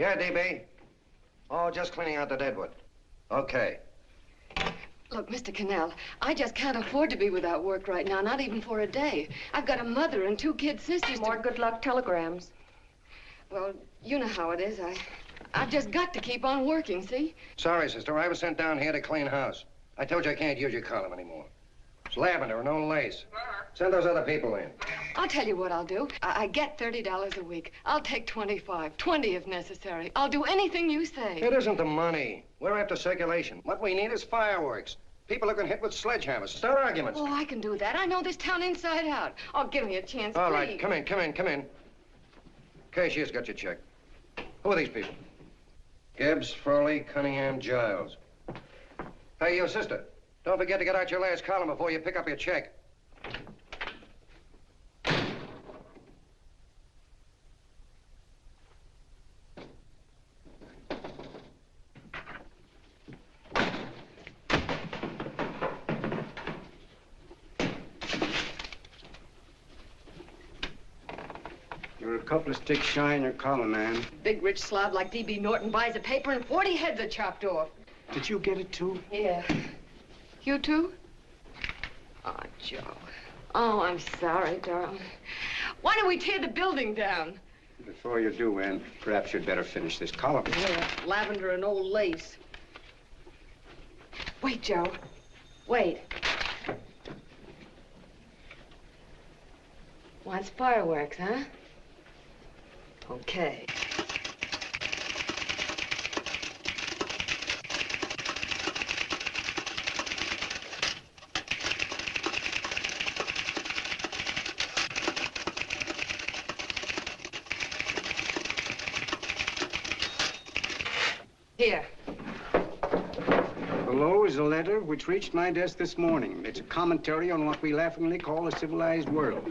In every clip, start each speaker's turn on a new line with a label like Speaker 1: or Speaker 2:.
Speaker 1: Yeah, DB. Oh, just cleaning out the deadwood. Okay.
Speaker 2: Look, Mr. Cannell, I just can't afford to be without work right now, not even for a day. I've got a mother and 2 kid sisters.
Speaker 3: More good luck telegrams.
Speaker 2: Well, you know how it is. I've just got to keep on working, see?
Speaker 1: Sorry, sister. I was sent down here to clean house. I told you I can't use your column anymore. It's lavender and no lace. Send those other people in.
Speaker 2: I'll tell you what I'll do. I get $30 a week. I'll take 25, 20 if necessary. I'll do anything you say.
Speaker 1: It isn't the money. We're after circulation. What we need is fireworks. People who can hit with sledgehammers. Start arguments.
Speaker 2: Oh, I can do that. I know this town inside out. Oh, give me a chance,
Speaker 1: All
Speaker 2: please.
Speaker 1: right, come in. Cashier's got your check. Who are these people? Gibbs, Frawley, Cunningham, Giles. Hey, you sister. Don't forget to get out your last column before you pick up your check.
Speaker 4: You're a couple of sticks shy in your column, man.
Speaker 2: Big rich slob like D.B. Norton buys a paper and 40 heads are chopped off.
Speaker 4: Did you get it, too?
Speaker 2: Yeah. You too? Oh, Joe. Oh, I'm sorry, darling. Why don't we tear the building down?
Speaker 4: Before you do, Ann, perhaps you'd better finish this column.
Speaker 2: Yeah, lavender and old lace. Wait, Joe. Wait. Wants fireworks, huh? Okay. Here.
Speaker 4: Below is a letter which reached my desk this morning. It's a commentary on what we laughingly call a civilized world.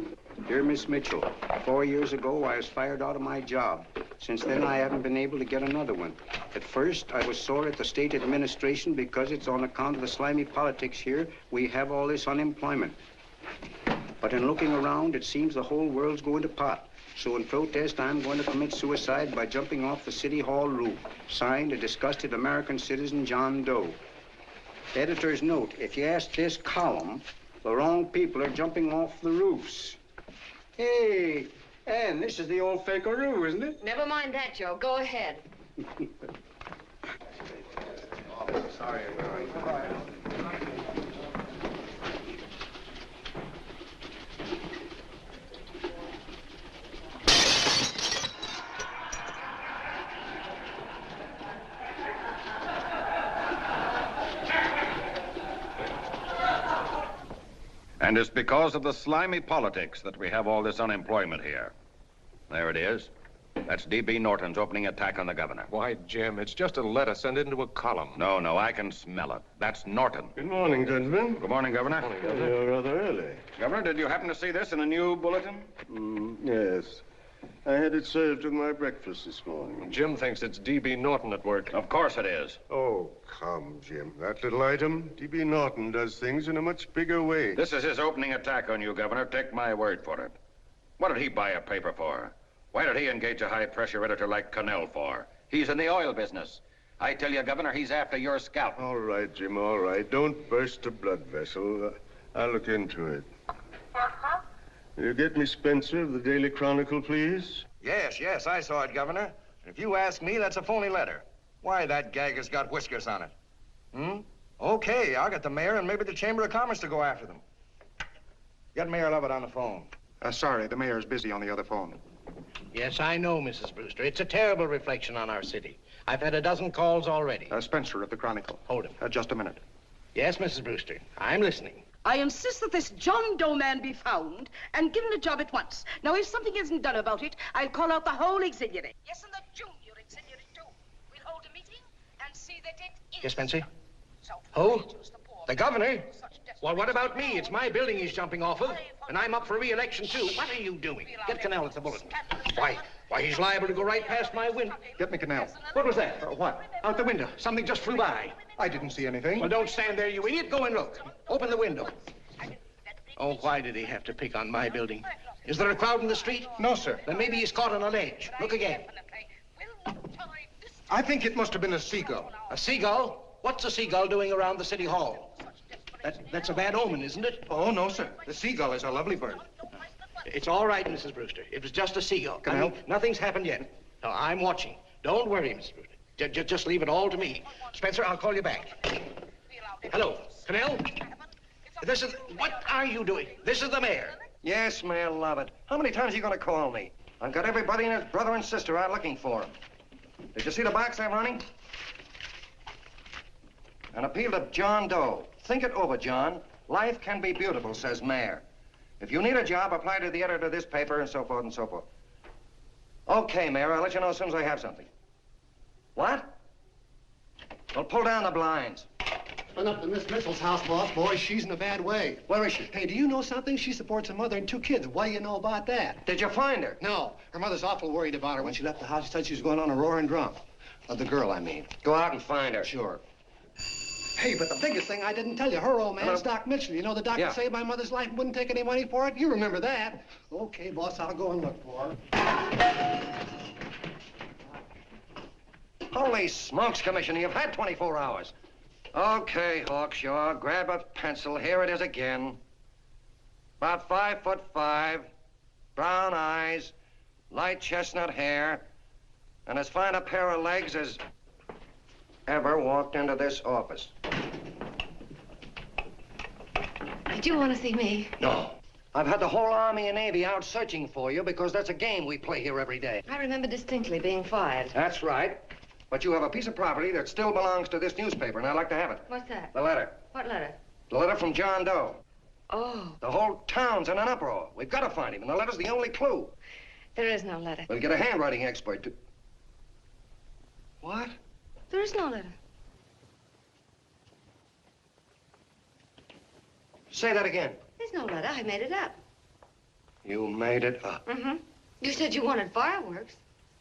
Speaker 4: Dear Miss Mitchell, 4 years ago, I was fired out of my job. Since then, I haven't been able to get another one. At first, I was sore at the state administration because it's on account of the slimy politics here we have all this unemployment. But in looking around, it seems the whole world's going to pot. So in protest, I'm going to commit suicide by jumping off the City Hall roof. Signed, a disgusted American citizen, John Doe. Editor's note, if you ask this column, the wrong people are jumping off the roofs. Hey, Ann, this is the old Fakeroo, isn't it?
Speaker 2: Never mind that, Joe. Go ahead.
Speaker 4: Sorry,
Speaker 5: And it's because of the slimy politics that we have all this unemployment here. There it is. That's D.B. Norton's opening attack on the governor.
Speaker 6: Why, Jim, it's just a letter. Send it into a column.
Speaker 5: No, I can smell it. That's Norton.
Speaker 7: Good morning, gentlemen.
Speaker 5: Good morning, Governor.
Speaker 6: Morning, Governor.
Speaker 7: You're rather early.
Speaker 5: Governor, did you happen to see this in the new bulletin?
Speaker 7: Yes. I had it served with my breakfast this morning.
Speaker 6: Jim thinks it's D.B. Norton at work.
Speaker 5: Of course it is.
Speaker 7: Oh, come, Jim. That little item, D.B. Norton does things in a much bigger way.
Speaker 5: This is his opening attack on you, Governor. Take my word for it. What did he buy a paper for? Why did he engage a high-pressure editor like Cannell for? He's in the oil business. I tell you, Governor, he's after your scalp.
Speaker 7: All right, Jim, all right. Don't burst a blood vessel. I'll look into it. Will you get me Spencer of the Daily Chronicle, please?
Speaker 1: Yes, I saw it, Governor. If you ask me, that's a phony letter. Why, that gag has got whiskers on it. Okay, I'll get the mayor and maybe the Chamber of Commerce to go after them. Get Mayor Lovett on the phone.
Speaker 8: Sorry, the mayor's busy on the other phone.
Speaker 9: Yes, I know, Mrs. Brewster. It's a terrible reflection on our city. I've had a dozen calls already.
Speaker 8: Spencer of the Chronicle.
Speaker 9: Hold him.
Speaker 8: Just a minute.
Speaker 9: Yes, Mrs. Brewster. I'm listening.
Speaker 3: I insist that this John Doe man be found and given a job at once. Now, if something isn't done about it, I'll call out the whole auxiliary. Yes, and the junior auxiliary, too. We'll hold a meeting and see that it is.
Speaker 9: Yes, Spencer? Who? The governor? Well, what about me? It's my building he's jumping off of, and I'm up for re-election, too. What are you doing? Get Cannell at the bulletin. Why, he's liable to go right past my window.
Speaker 8: Get me Cannell.
Speaker 9: What was that?
Speaker 8: What?
Speaker 9: Out the window. Something just flew by.
Speaker 8: I didn't see anything.
Speaker 9: Well, don't stand there, you idiot. Go and look. Open the window. Oh, why did he have to pick on my building? Is there a crowd in the street?
Speaker 8: No, sir.
Speaker 9: Then maybe he's caught on a ledge. Look again.
Speaker 8: I think it must have been a seagull.
Speaker 9: A seagull? What's a seagull doing around the city hall? That's a bad omen, isn't it?
Speaker 8: Oh, no, sir. The seagull is a lovely bird.
Speaker 9: It's all right, Mrs. Brewster. It was just a seagull.
Speaker 8: Can I help?
Speaker 9: Nothing's happened yet. No, I'm watching. Don't worry, Mrs. Brewster. Just leave it all to me. Spencer, I'll call you back. Hello, Connell? What are you doing? This is the mayor.
Speaker 1: Yes, Mayor Lovett. How many times are you going to call me? I've got everybody and his brother and sister out looking for him. Did you see the box I'm running? An appeal to John Doe. Think it over, John. Life can be beautiful, says Mayor. If you need a job, apply to the editor of this paper and so forth and so forth. Okay, Mayor, I'll let you know as soon as I have something. What? Well, pull down the blinds.
Speaker 10: Went up to Miss Mitchell's house, boss. Boy, she's in a bad way.
Speaker 1: Where is she?
Speaker 10: Hey, do you know something? She supports a mother and 2 kids. What do you know about that?
Speaker 1: Did you find her?
Speaker 10: No. Her mother's awful worried about her. When she left the house, she said she was going on a roaring drunk. The girl, I mean.
Speaker 1: Go out and find her.
Speaker 10: Sure. Hey, but the biggest thing I didn't tell you, her old man's
Speaker 1: Hello?
Speaker 10: Doc Mitchell. You know the doctor
Speaker 1: Yeah.
Speaker 10: saved my mother's life and wouldn't take any money for it? You remember that. Okay, boss, I'll go and look for her.
Speaker 1: Holy smokes, Commissioner, you've had 24 hours. Okay, Hawkshaw, grab a pencil. Here it is again. About 5'5", brown eyes, light chestnut hair, and as fine a pair of legs as ever walked into this office.
Speaker 2: Did you want to see me?
Speaker 1: No. I've had the whole Army and Navy out searching for you because that's a game we play here every day.
Speaker 2: I remember distinctly being fired.
Speaker 1: That's right. But you have a piece of property that still belongs to this newspaper, and I'd like to have it.
Speaker 2: What's that?
Speaker 1: The letter.
Speaker 2: What letter?
Speaker 1: The letter from John Doe.
Speaker 2: Oh,
Speaker 1: The whole town's in an uproar. We've got to find him, and the letter's the only clue.
Speaker 2: there is no letter.
Speaker 1: We'll get a handwriting expert to... What?
Speaker 2: There is no letter.
Speaker 1: Say that again.
Speaker 2: There's no letter. I made it up.
Speaker 1: You made it up.
Speaker 2: Mm-hmm. You said you wanted fireworks.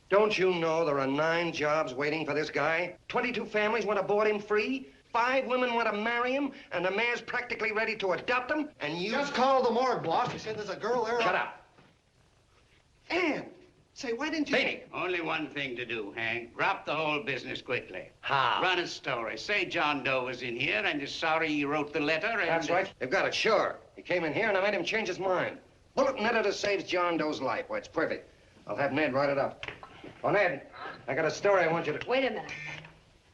Speaker 1: Don't you know there are 9 jobs waiting for this guy? 22 families want to board him free. 5 women want to marry him, and the mayor's practically ready to adopt him, and you...
Speaker 10: Just call the morgue, boss. He said there's a girl there.
Speaker 1: Shut up.
Speaker 10: Ann, say, why didn't you...
Speaker 1: Beanie.
Speaker 11: Only one thing to do, Hank. Drop the whole business quickly.
Speaker 1: How?
Speaker 11: Run a story. Say John Doe was in here and is sorry he wrote the letter and...
Speaker 1: That's right. They've got it, sure. He came in here, and I made him change his mind. Bulletin editor saves John Doe's life. Why, it's perfect. I'll have Ned write it up. Oh, Ned, I got a story I want you to...
Speaker 2: Wait a minute.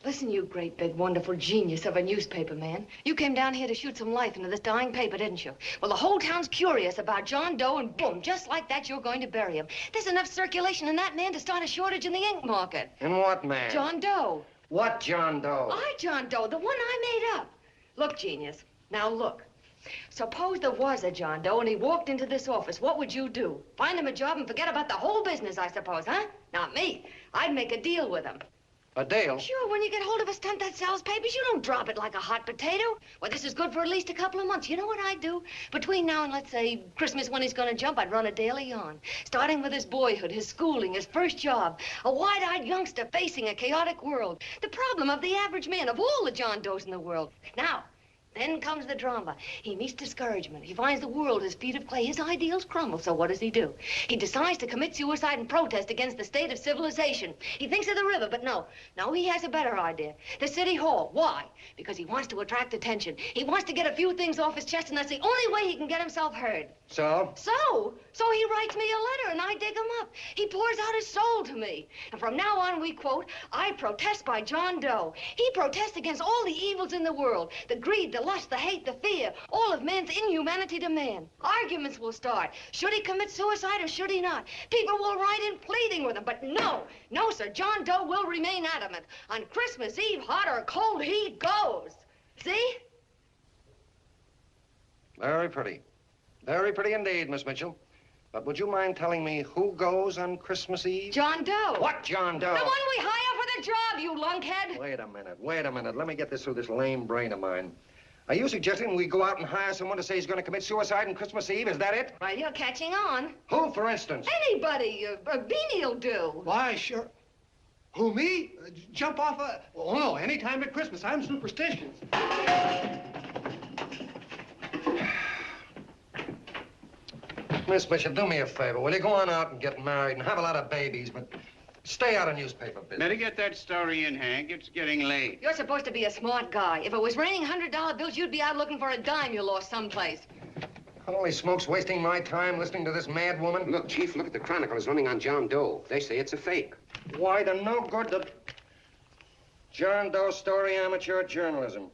Speaker 2: Listen, you great, big, wonderful genius of a newspaper man. You came down here to shoot some life into this dying paper, didn't you? Well, the whole town's curious about John Doe, and boom, just like that, you're going to bury him. There's enough circulation in that man to start a shortage in the ink market.
Speaker 1: In what, man?
Speaker 2: John Doe.
Speaker 1: What John Doe?
Speaker 2: John Doe, the one I made up. Look, genius, now look. Suppose there was a John Doe and he walked into this office. What would you do? Find him a job and forget about the whole business, I suppose, huh? Not me. I'd make a deal with him.
Speaker 1: A deal?
Speaker 2: Sure, when you get hold of a stunt that sells papers, you don't drop it like a hot potato. Well, this is good for at least a couple of months. You know what I'd do? Between now and, let's say, Christmas when he's gonna jump, I'd run a daily on. Starting with his boyhood, his schooling, his first job. A wide-eyed youngster facing a chaotic world. The problem of the average man, of all the John Does in the world. Now, then comes the drama. He meets discouragement. He finds the world his feet of clay. His ideals crumble. So what does he do? He decides to commit suicide and protest against the state of civilization. He thinks of the river, but no. No, he has a better idea. The city hall. Why? Because he wants to attract attention. He wants to get a few things off his chest, and that's the only way he can get himself heard.
Speaker 1: So?
Speaker 2: So he writes me a letter, and I dig him up. He pours out his soul to me. And from now on, we quote, I protest by John Doe. He protests against all the evils in the world. The greed, the lust, the hate, the fear. All of man's inhumanity to man. Arguments will start. Should he commit suicide or should he not? People will write in pleading with him. But no, sir. John Doe will remain adamant. On Christmas Eve, hot or cold, he goes. See?
Speaker 1: Very pretty. Very pretty indeed, Miss Mitchell. But would you mind telling me who goes on Christmas Eve?
Speaker 2: John Doe.
Speaker 1: What John Doe?
Speaker 2: The one we hire for the job, you lunkhead.
Speaker 1: Wait a minute. Let me get this through this lame brain of mine. Are you suggesting we go out and hire someone to say he's going to commit suicide on Christmas Eve? Is that it?
Speaker 2: Well, you're catching on.
Speaker 1: Who, for instance?
Speaker 2: Anybody. Beanie'll do.
Speaker 10: Why, sure. Who, me? Jump off a... Oh, no, any time at Christmas. I'm superstitious.
Speaker 1: Miss Mitchell, do me a favor. Will you go on out and get married and have a lot of babies, but Stay out of newspaper business.
Speaker 11: Better get that story in, Hank. It's getting late.
Speaker 2: You're supposed to be a smart guy. If it was raining $100 bills, you'd be out looking for a dime you lost someplace.
Speaker 1: Holy smokes, wasting my time listening to this mad woman.
Speaker 12: Look, Chief, look at the Chronicle. It's running on John Doe. They say it's a fake.
Speaker 1: Why the no good the John Doe story amateur journalism.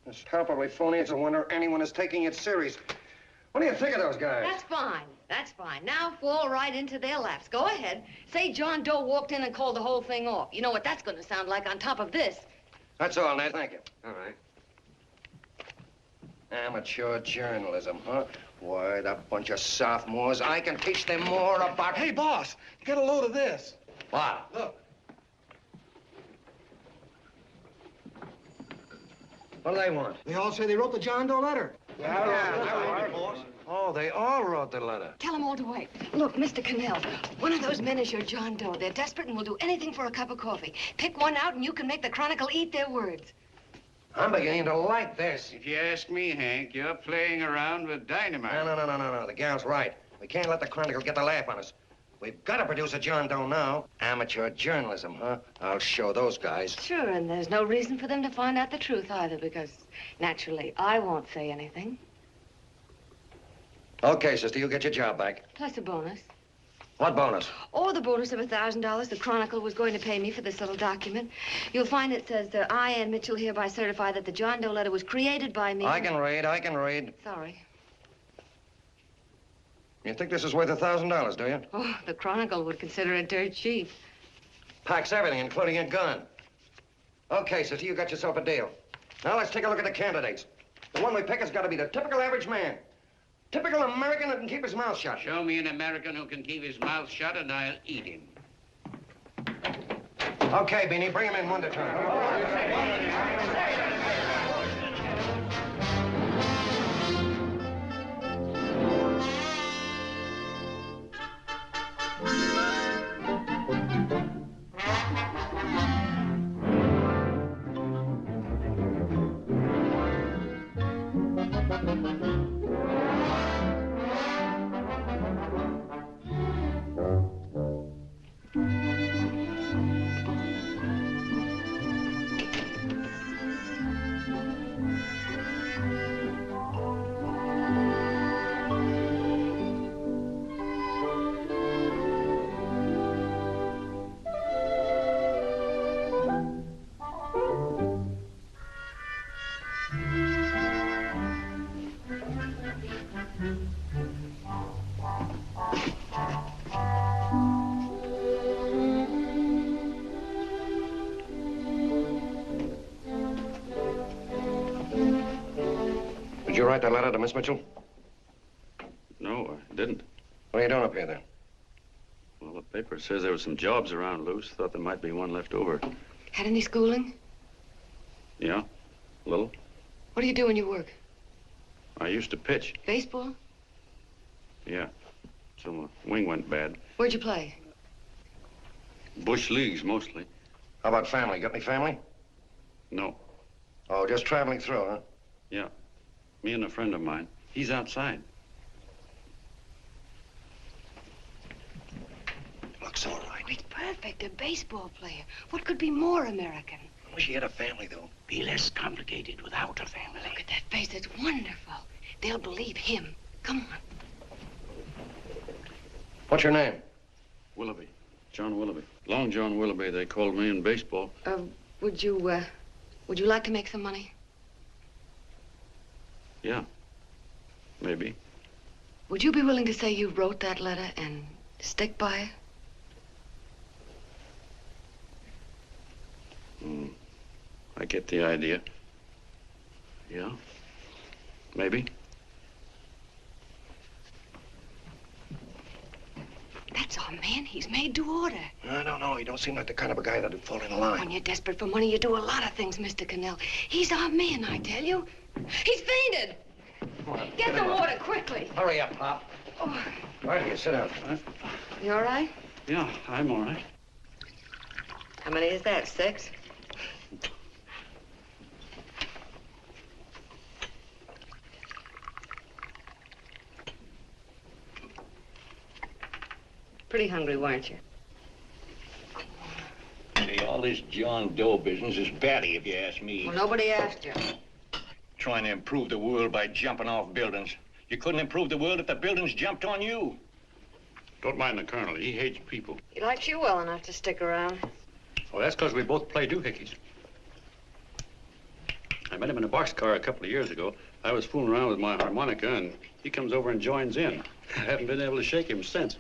Speaker 1: It's palpably phony. It's a wonder anyone is taking it serious. What do you think of those guys?
Speaker 2: That's fine. That's fine. Now fall right into their laps. Go ahead. Say John Doe walked in and called the whole thing off. You know what that's going to sound like on top of this.
Speaker 1: That's all, Ned. Thank you.
Speaker 12: All right.
Speaker 1: Amateur journalism, huh? Why, that bunch of sophomores, I can teach them more about...
Speaker 8: Hey, boss, get a load of this.
Speaker 1: What?
Speaker 8: Look.
Speaker 1: What do they want?
Speaker 8: They all say they wrote the John Doe letter.
Speaker 1: Oh, they all wrote the letter.
Speaker 2: Tell them all to wait. Look, Mr. Cannell, one of those men is your John Doe. They're desperate and will do anything for a cup of coffee. Pick one out and you can make the Chronicle eat their words.
Speaker 1: I'm beginning to like this.
Speaker 11: If you ask me, Hank, you're playing around with dynamite.
Speaker 1: No. The gal's right. We can't let the Chronicle get the laugh on us. We've got to produce a John Doe now. Amateur journalism, huh? I'll show those guys.
Speaker 2: Sure, and there's no reason for them to find out the truth either, because naturally, I won't say anything.
Speaker 1: Okay, sister, you get your job back.
Speaker 2: Plus a bonus.
Speaker 1: What bonus?
Speaker 2: Or the bonus of $1,000 the Chronicle was going to pay me for this little document. You'll find it says that I, Ann Mitchell, hereby certify that the John Doe letter was created by me.
Speaker 1: I can read.
Speaker 2: Sorry.
Speaker 1: You think this is worth $1,000, do you?
Speaker 2: Oh, the Chronicle would consider it dirt cheap.
Speaker 1: Packs everything, including a gun. Okay, sister, you got yourself a deal. Now let's take a look at the candidates. The one we pick has got to be the typical average man. Typical American that can keep his mouth shut.
Speaker 11: Show me an American who can keep his mouth shut and I'll eat him.
Speaker 1: Okay, Beanie, bring him in one at a time. Did you write that letter to Miss Mitchell?
Speaker 13: No, I didn't.
Speaker 1: What are you doing up here, then?
Speaker 13: Well, the paper says there were some jobs around loose. Thought there might be one left over.
Speaker 2: Had any schooling?
Speaker 13: Yeah, a little.
Speaker 2: What do you do when you work?
Speaker 13: I used to pitch.
Speaker 2: Baseball?
Speaker 13: Yeah, so my wing went bad.
Speaker 2: Where'd you play?
Speaker 13: Bush leagues, mostly.
Speaker 1: How about family? Got any family?
Speaker 13: No.
Speaker 1: Oh, just traveling through, huh?
Speaker 13: Yeah, me and a friend of mine. He's outside.
Speaker 1: Looks all right.
Speaker 2: It's perfect, a baseball player. What could be more American?
Speaker 1: I wish he had a family, though.
Speaker 11: Be less complicated without a family.
Speaker 2: Look at that face, it's wonderful. They'll believe him. Come on.
Speaker 1: What's your name?
Speaker 13: Willoughby. John Willoughby. Long John Willoughby, they called me in baseball.
Speaker 2: Would you like to make some money?
Speaker 13: Yeah, maybe.
Speaker 2: Would you be willing to say you wrote that letter and stick by it?
Speaker 13: I get the idea. Yeah, maybe.
Speaker 2: That's our man. He's made to order.
Speaker 1: I don't know. He don't seem like the kind of a guy that'd fall in line.
Speaker 2: When you're desperate for money, you do a lot of things, Mr. Cannell. He's our man, I tell you. He's fainted.
Speaker 1: Come on,
Speaker 2: Get the
Speaker 1: him up.
Speaker 2: water quickly.
Speaker 1: Hurry up, Pop.
Speaker 2: Oh,
Speaker 1: Right here, sit down.
Speaker 2: you all right?
Speaker 13: Yeah, I'm all right.
Speaker 2: How many is that, 6? Pretty hungry, weren't you?
Speaker 14: All this John Doe business is batty, if you ask me.
Speaker 2: Well, nobody asked you.
Speaker 14: Trying to improve the world by jumping off buildings. You couldn't improve the world if the buildings jumped on you.
Speaker 13: Don't mind the colonel. He hates people.
Speaker 2: He likes you well enough to stick around.
Speaker 13: Well, that's because we both play doohickeys. I met him in a boxcar a couple of years ago. I was fooling around with my harmonica, and he comes over and joins in. I haven't been able to shake him since.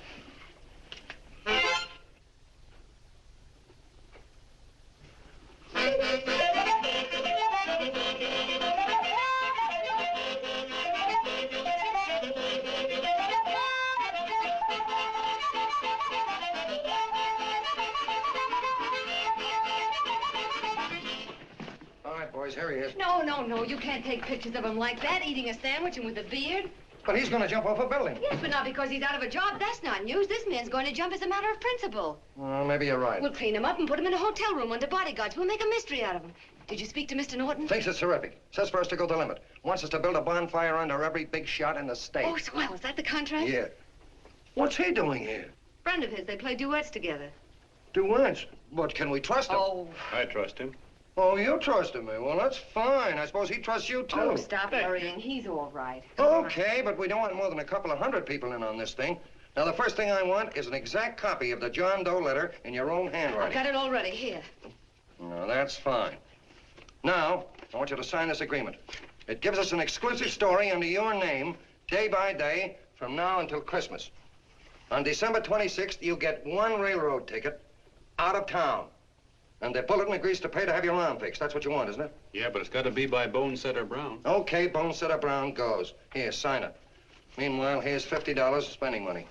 Speaker 1: Here he is.
Speaker 2: No, you can't take pictures of him like that, eating a sandwich and with a beard.
Speaker 1: But he's going to jump off a building.
Speaker 2: Yes, but not because he's out of a job. That's not news. This man's going to jump as a matter of principle.
Speaker 1: Well, maybe you're right.
Speaker 2: We'll clean him up and put him in a hotel room under bodyguards. We'll make a mystery out of him. Did you speak to Mr. Norton?
Speaker 1: Thinks it's terrific. Says for us to go the limit. Wants us to build a bonfire under every big shot in the state.
Speaker 2: Oh, swell. Is that the contract?
Speaker 1: Yeah. What's he doing here?
Speaker 2: Friend of his. They play duets together.
Speaker 1: Duets? But can we trust him?
Speaker 2: Oh.
Speaker 13: I trust him.
Speaker 1: Oh, you trusted me. Well, that's fine. I suppose he trusts you, too.
Speaker 2: Oh, stop worrying. He's all right.
Speaker 1: Okay, but we don't want more than a couple of hundred people in on this thing. Now, the first thing I want is an exact copy of the John Doe letter in your own handwriting.
Speaker 2: I've got it already. Here.
Speaker 1: No, that's fine. Now, I want you to sign this agreement. It gives us an exclusive story under your name, day by day, from now until Christmas. On December 26th, you get one railroad ticket out of town. And the bulletin agrees to pay to have your arm fixed. That's what you want, isn't it?
Speaker 13: Yeah, but it's got to be by Bonesetter Brown.
Speaker 1: Okay, Bonesetter Brown goes. Here, sign it. Meanwhile, here's $50 of spending money.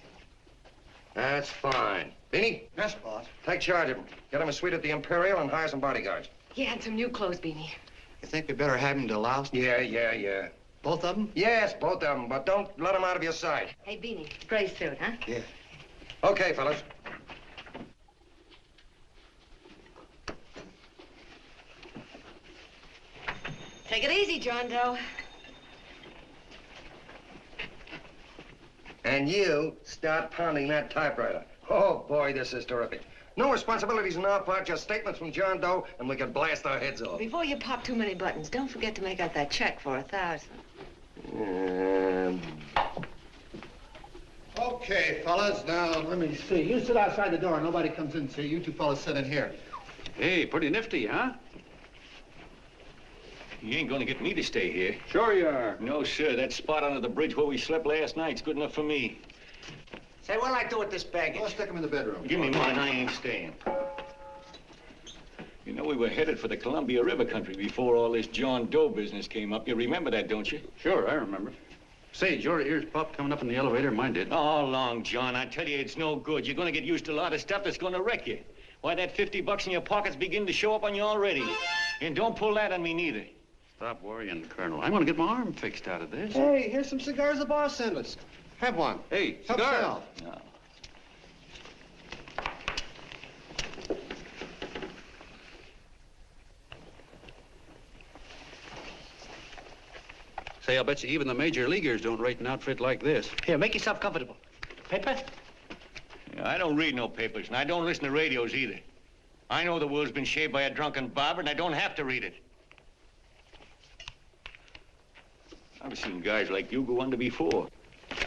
Speaker 1: That's fine. Beanie?
Speaker 10: Yes, boss.
Speaker 1: Take charge of him. Get him a suite at the Imperial and hire some bodyguards.
Speaker 2: Yeah, and some new clothes, Beanie.
Speaker 10: You think we better have him to Laos?
Speaker 1: Yeah.
Speaker 10: Both of them?
Speaker 1: Yes, both of them, but don't let them out of your sight.
Speaker 2: Hey, Beanie, gray suit, huh?
Speaker 10: Yeah.
Speaker 1: Okay, fellas.
Speaker 2: Take it easy, John Doe.
Speaker 1: And you start pounding that typewriter. Oh, boy, this is terrific. No responsibilities on our part, just statements from John Doe, and we can blast our heads off.
Speaker 2: Before you pop too many buttons, don't forget to make out that check for 1,000.
Speaker 10: Okay, fellas, now, let me see. You sit outside the door. Nobody comes in, see? You two fellas sit in here.
Speaker 13: Hey, pretty nifty, huh?
Speaker 14: You ain't gonna get me to stay here.
Speaker 13: Sure you are.
Speaker 14: No, sir. That spot under the bridge where we slept last night's good enough for me.
Speaker 9: Say, what'll I do with this baggage?
Speaker 10: Let's stick him in the bedroom.
Speaker 14: Give me mine. I ain't staying. You know, we were headed for the Columbia River country before all this John Doe business came up. You remember that, don't you?
Speaker 13: Sure, I remember. Say, did your ears pop coming up in the elevator? Mine did.
Speaker 14: All along, John. I tell you, it's no good. You're gonna get used to a lot of stuff that's gonna wreck you. Why, that $50 in your pocket's beginning to show up on you already. And don't pull that on me, neither.
Speaker 13: Stop worrying, Colonel. I'm going to get my arm fixed out of this.
Speaker 10: Hey, here's some cigars the boss sent us. Have one.
Speaker 13: Hey,
Speaker 10: Help
Speaker 13: cigars.
Speaker 10: yourself.
Speaker 14: No.
Speaker 13: Say, I'll bet you even the major leaguers don't rate an outfit like this.
Speaker 9: Here, make yourself comfortable. Paper?
Speaker 14: I don't read no papers, and I don't listen to radios either. I know the world's been shaped by a drunken barber, and I don't have to read it. I've seen guys like you go under before.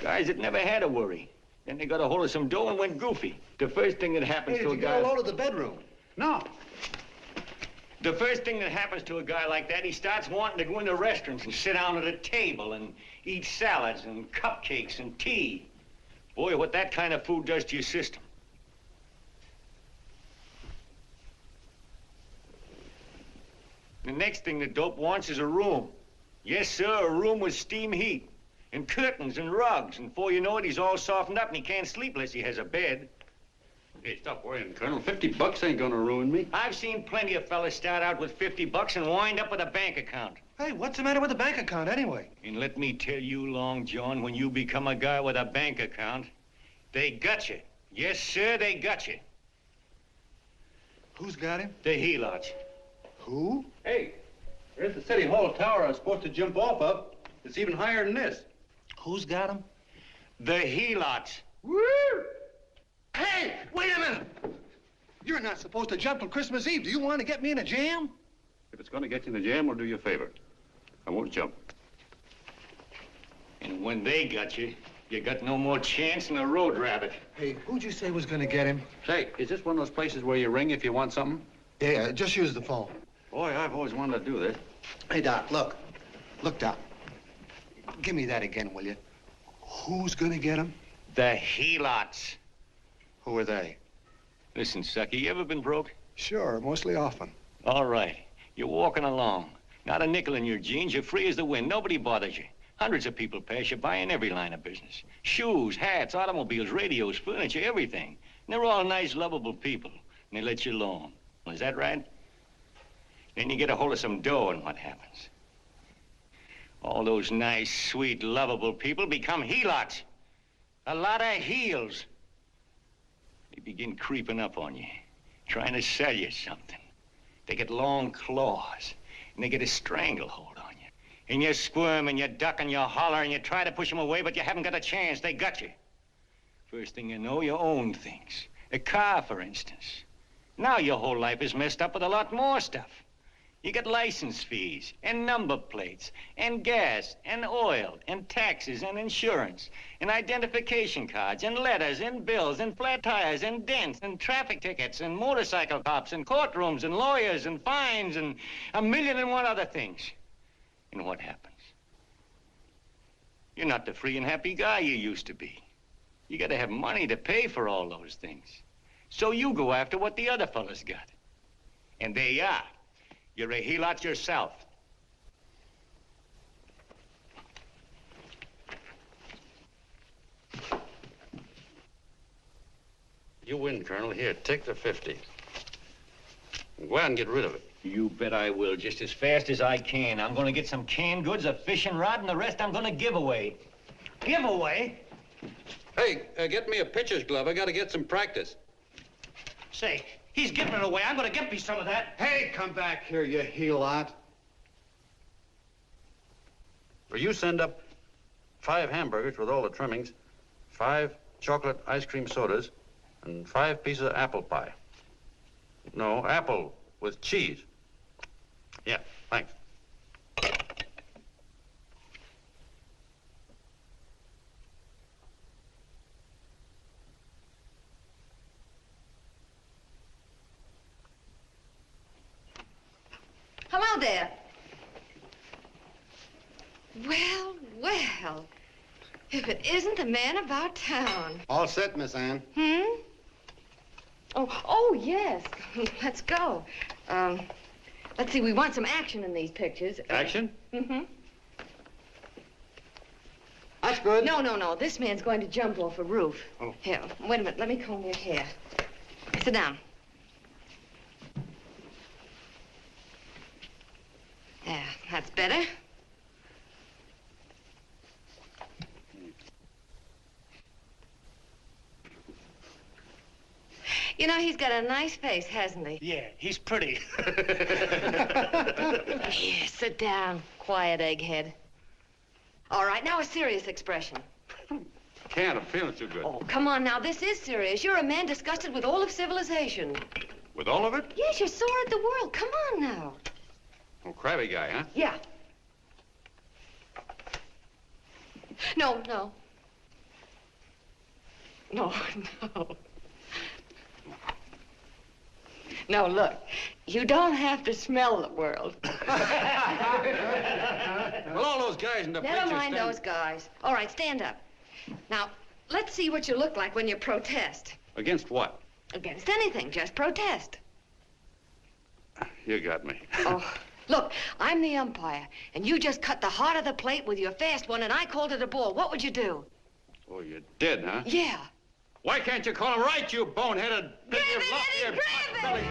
Speaker 14: Guys that never had a worry. Then they got a hold of some dough and went goofy. The first thing that happens
Speaker 10: Hey,
Speaker 14: to
Speaker 10: did
Speaker 14: a
Speaker 10: you
Speaker 14: guy...
Speaker 10: get a load of the bedroom?
Speaker 13: No.
Speaker 14: The first thing that happens to a guy like that, he starts wanting to go into restaurants and sit down at a table and eat salads and cupcakes and tea. Boy, what that kind of food does to your system. The next thing the dope wants is a room. Yes, sir, a room with steam heat and curtains and rugs. And before you know it, he's all softened up and he can't sleep unless he has a bed.
Speaker 13: Hey, stop worrying, Colonel. $50 ain't gonna ruin me.
Speaker 14: I've seen plenty of fellas start out with $50 and wind up with a bank account.
Speaker 10: Hey, what's the matter with the bank account, anyway?
Speaker 14: And let me tell you, Long John, when you become a guy with a bank account, they got you. Yes, sir, they got you.
Speaker 10: Who's got him?
Speaker 14: The helots.
Speaker 10: Who?
Speaker 13: Hey, there's the City Hall tower I was supposed to jump off of. It's even higher than this.
Speaker 10: Who's got him?
Speaker 14: The helots.
Speaker 10: Woo! Hey, wait a minute! You're not supposed to jump on Christmas Eve. Do you want to get me in a jam?
Speaker 13: If it's going to get you in the jam, we'll do you a favor. I won't jump.
Speaker 14: And when they got you, you got no more chance than a road rabbit.
Speaker 8: Hey, who'd you say was gonna get him?
Speaker 13: Say, is this one of those places where you ring if you want something?
Speaker 8: Yeah, just use the phone.
Speaker 13: Boy, I've always wanted to do this.
Speaker 10: Hey, Doc, look. Look, Doc. Give me that again, will you? Who's gonna get him?
Speaker 14: The helots.
Speaker 10: Who are they?
Speaker 14: Listen, sucker, you ever been broke?
Speaker 10: Sure, mostly often.
Speaker 14: All right. You're walking along. Not a nickel in your jeans. You're free as the wind. Nobody bothers you. Hundreds of people pass you by in every line of business. Shoes, hats, automobiles, radios, furniture, everything. And they're all nice, lovable people. And they let you alone. Is that right? Then you get a hold of some dough, and what happens? All those nice, sweet, lovable people become helots. A lot of heels. They begin creeping up on you, trying to sell you something. They get long claws, and they get a stranglehold on you. And you squirm, and you duck, and you holler, and you try to push them away, but you haven't got a chance. They got you. First thing you know, you own things. A car, for instance. Now your whole life is messed up with a lot more stuff. You get license fees, and number plates, and gas, and oil, and taxes, and insurance, and identification cards, and letters, and bills, and flat tires, and dents, and traffic tickets, and motorcycle cops, and courtrooms, and lawyers, and fines, and 1,000,001 other things. And what happens? You're not the free and happy guy you used to be. You gotta have money to pay for all those things. So you go after what the other fellas got. And there you are. You're a helot yourself.
Speaker 13: You win, Colonel. Here, take the 50. Go out and get rid of it.
Speaker 14: You bet I will, just as fast as I can. I'm gonna get some canned goods, a fishing rod, and the rest I'm gonna give away. Give away?
Speaker 13: Hey, get me a pitcher's glove. I got to get some practice.
Speaker 14: Say, he's giving it away. I'm gonna get me some of that.
Speaker 10: Hey, come back here, you helot.
Speaker 13: Or you send up 5 hamburgers with all the trimmings, 5 chocolate ice cream sodas, and 5 pieces of apple pie. No, apple with cheese. Yeah, thanks.
Speaker 2: Hello there. Well, well. If it isn't the man about town.
Speaker 4: All set, Miss Ann.
Speaker 2: Oh, yes. Let's go. Let's see, we want some action in these pictures.
Speaker 13: Action?
Speaker 4: That's good.
Speaker 2: No. This man's going to jump off a roof.
Speaker 4: Oh.
Speaker 2: Here, wait a minute. Let me comb your hair. Sit down. There, that's better. You know, he's got a nice face, hasn't he?
Speaker 14: Yeah, he's pretty.
Speaker 2: Here, sit down. Quiet, egghead. All right, now a serious expression.
Speaker 13: Can't. I'm feeling too good.
Speaker 2: Oh, come on now. This is serious. You're a man disgusted with all of civilization.
Speaker 13: With all of it?
Speaker 2: Yes, you're sore at the world. Come on now.
Speaker 13: Oh, crabby guy, huh?
Speaker 2: Yeah. No. No, look. You don't have to smell the world.
Speaker 13: Well, all those guys in the
Speaker 2: Never
Speaker 13: picture
Speaker 2: mind those guys. All right, stand up. Now, let's see what you look like when you protest.
Speaker 13: Against what?
Speaker 2: Against anything, just protest.
Speaker 13: You got me.
Speaker 2: Oh, look, I'm the umpire, and you just cut the heart of the plate with your fast one, and I called it a ball. What would you do?
Speaker 13: Oh, you did, huh?
Speaker 2: Yeah.
Speaker 13: Why can't you call him right, you boneheaded...
Speaker 2: Grab it, Eddie, grab it!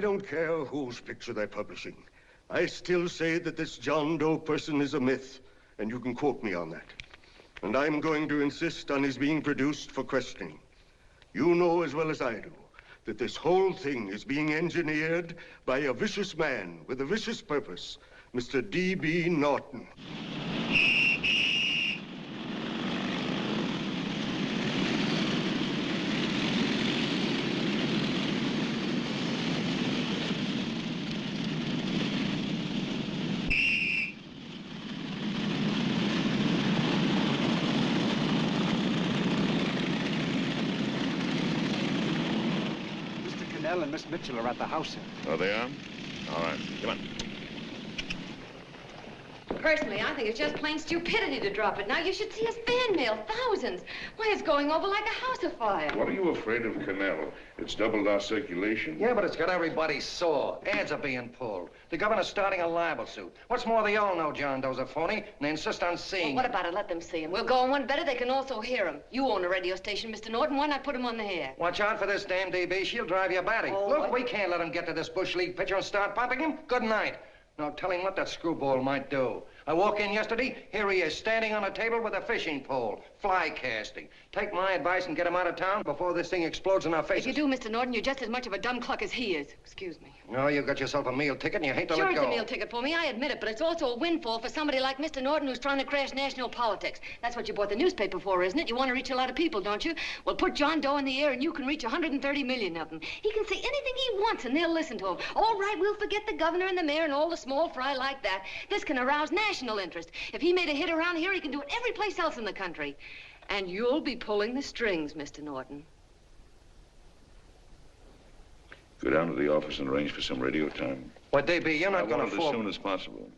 Speaker 7: don't care whose picture they're publishing. I still say that this John Doe person is a myth, and you can quote me on that. And I'm going to insist on his being produced for questioning. You know as well as I do that this whole thing is being engineered by a vicious man with a vicious purpose, Mr. D.B. Norton.
Speaker 4: And Miss Mitchell are at the house, sir.
Speaker 5: Oh, they are? All right, come on.
Speaker 2: Personally, I think it's just plain stupidity to drop it now. You should see his fan mail, thousands. Why, it's going over like a house of fire.
Speaker 15: What are you afraid of, Canal? It's doubled our circulation.
Speaker 9: Yeah, but it's got everybody sore. Ads are being pulled. The governor's starting a libel suit. What's more, they all know John Doe's a phony, and they insist on seeing
Speaker 2: Well, what about it? Let them see him. We'll go on one better. They can also hear him. You own a radio station, Mr. Norton. Why not put him on the air?
Speaker 9: Watch out for this damn DB. She'll drive you batty.
Speaker 2: Oh,
Speaker 9: Look,
Speaker 2: what?
Speaker 9: we can't let him get to this Bush League pitcher and start popping him. Good night. Now, tell him what that screwball might do. I walk in yesterday, here he is, standing on a table with a fishing pole, fly casting. Take my advice and get him out of town before this thing explodes in our faces.
Speaker 2: If you do, Mr. Norton, you're just as much of a dumb cluck as he is. Excuse me.
Speaker 9: No, you got yourself a meal ticket and you hate to
Speaker 2: Sure,
Speaker 9: let
Speaker 2: it's
Speaker 9: go.
Speaker 2: a meal ticket for me, I admit it, but it's also a windfall for somebody like Mr. Norton who's trying to crash national politics. That's what you bought the newspaper for, isn't it? You want to reach a lot of people, don't you? Well, put John Doe in the air and you can reach 130 million of them. He can say anything he wants and they'll listen to him. All right, we'll forget the governor and the mayor and all the small fry like that. This can arouse national interest. If he made a hit around here, he can do it every place else in the country. And you'll be pulling the strings, Mr. Norton.
Speaker 15: Go down to the office and arrange for some radio time.
Speaker 9: What, DB, you're not
Speaker 15: I
Speaker 9: going
Speaker 15: want
Speaker 9: to
Speaker 15: it as
Speaker 9: fall...
Speaker 15: soon as possible.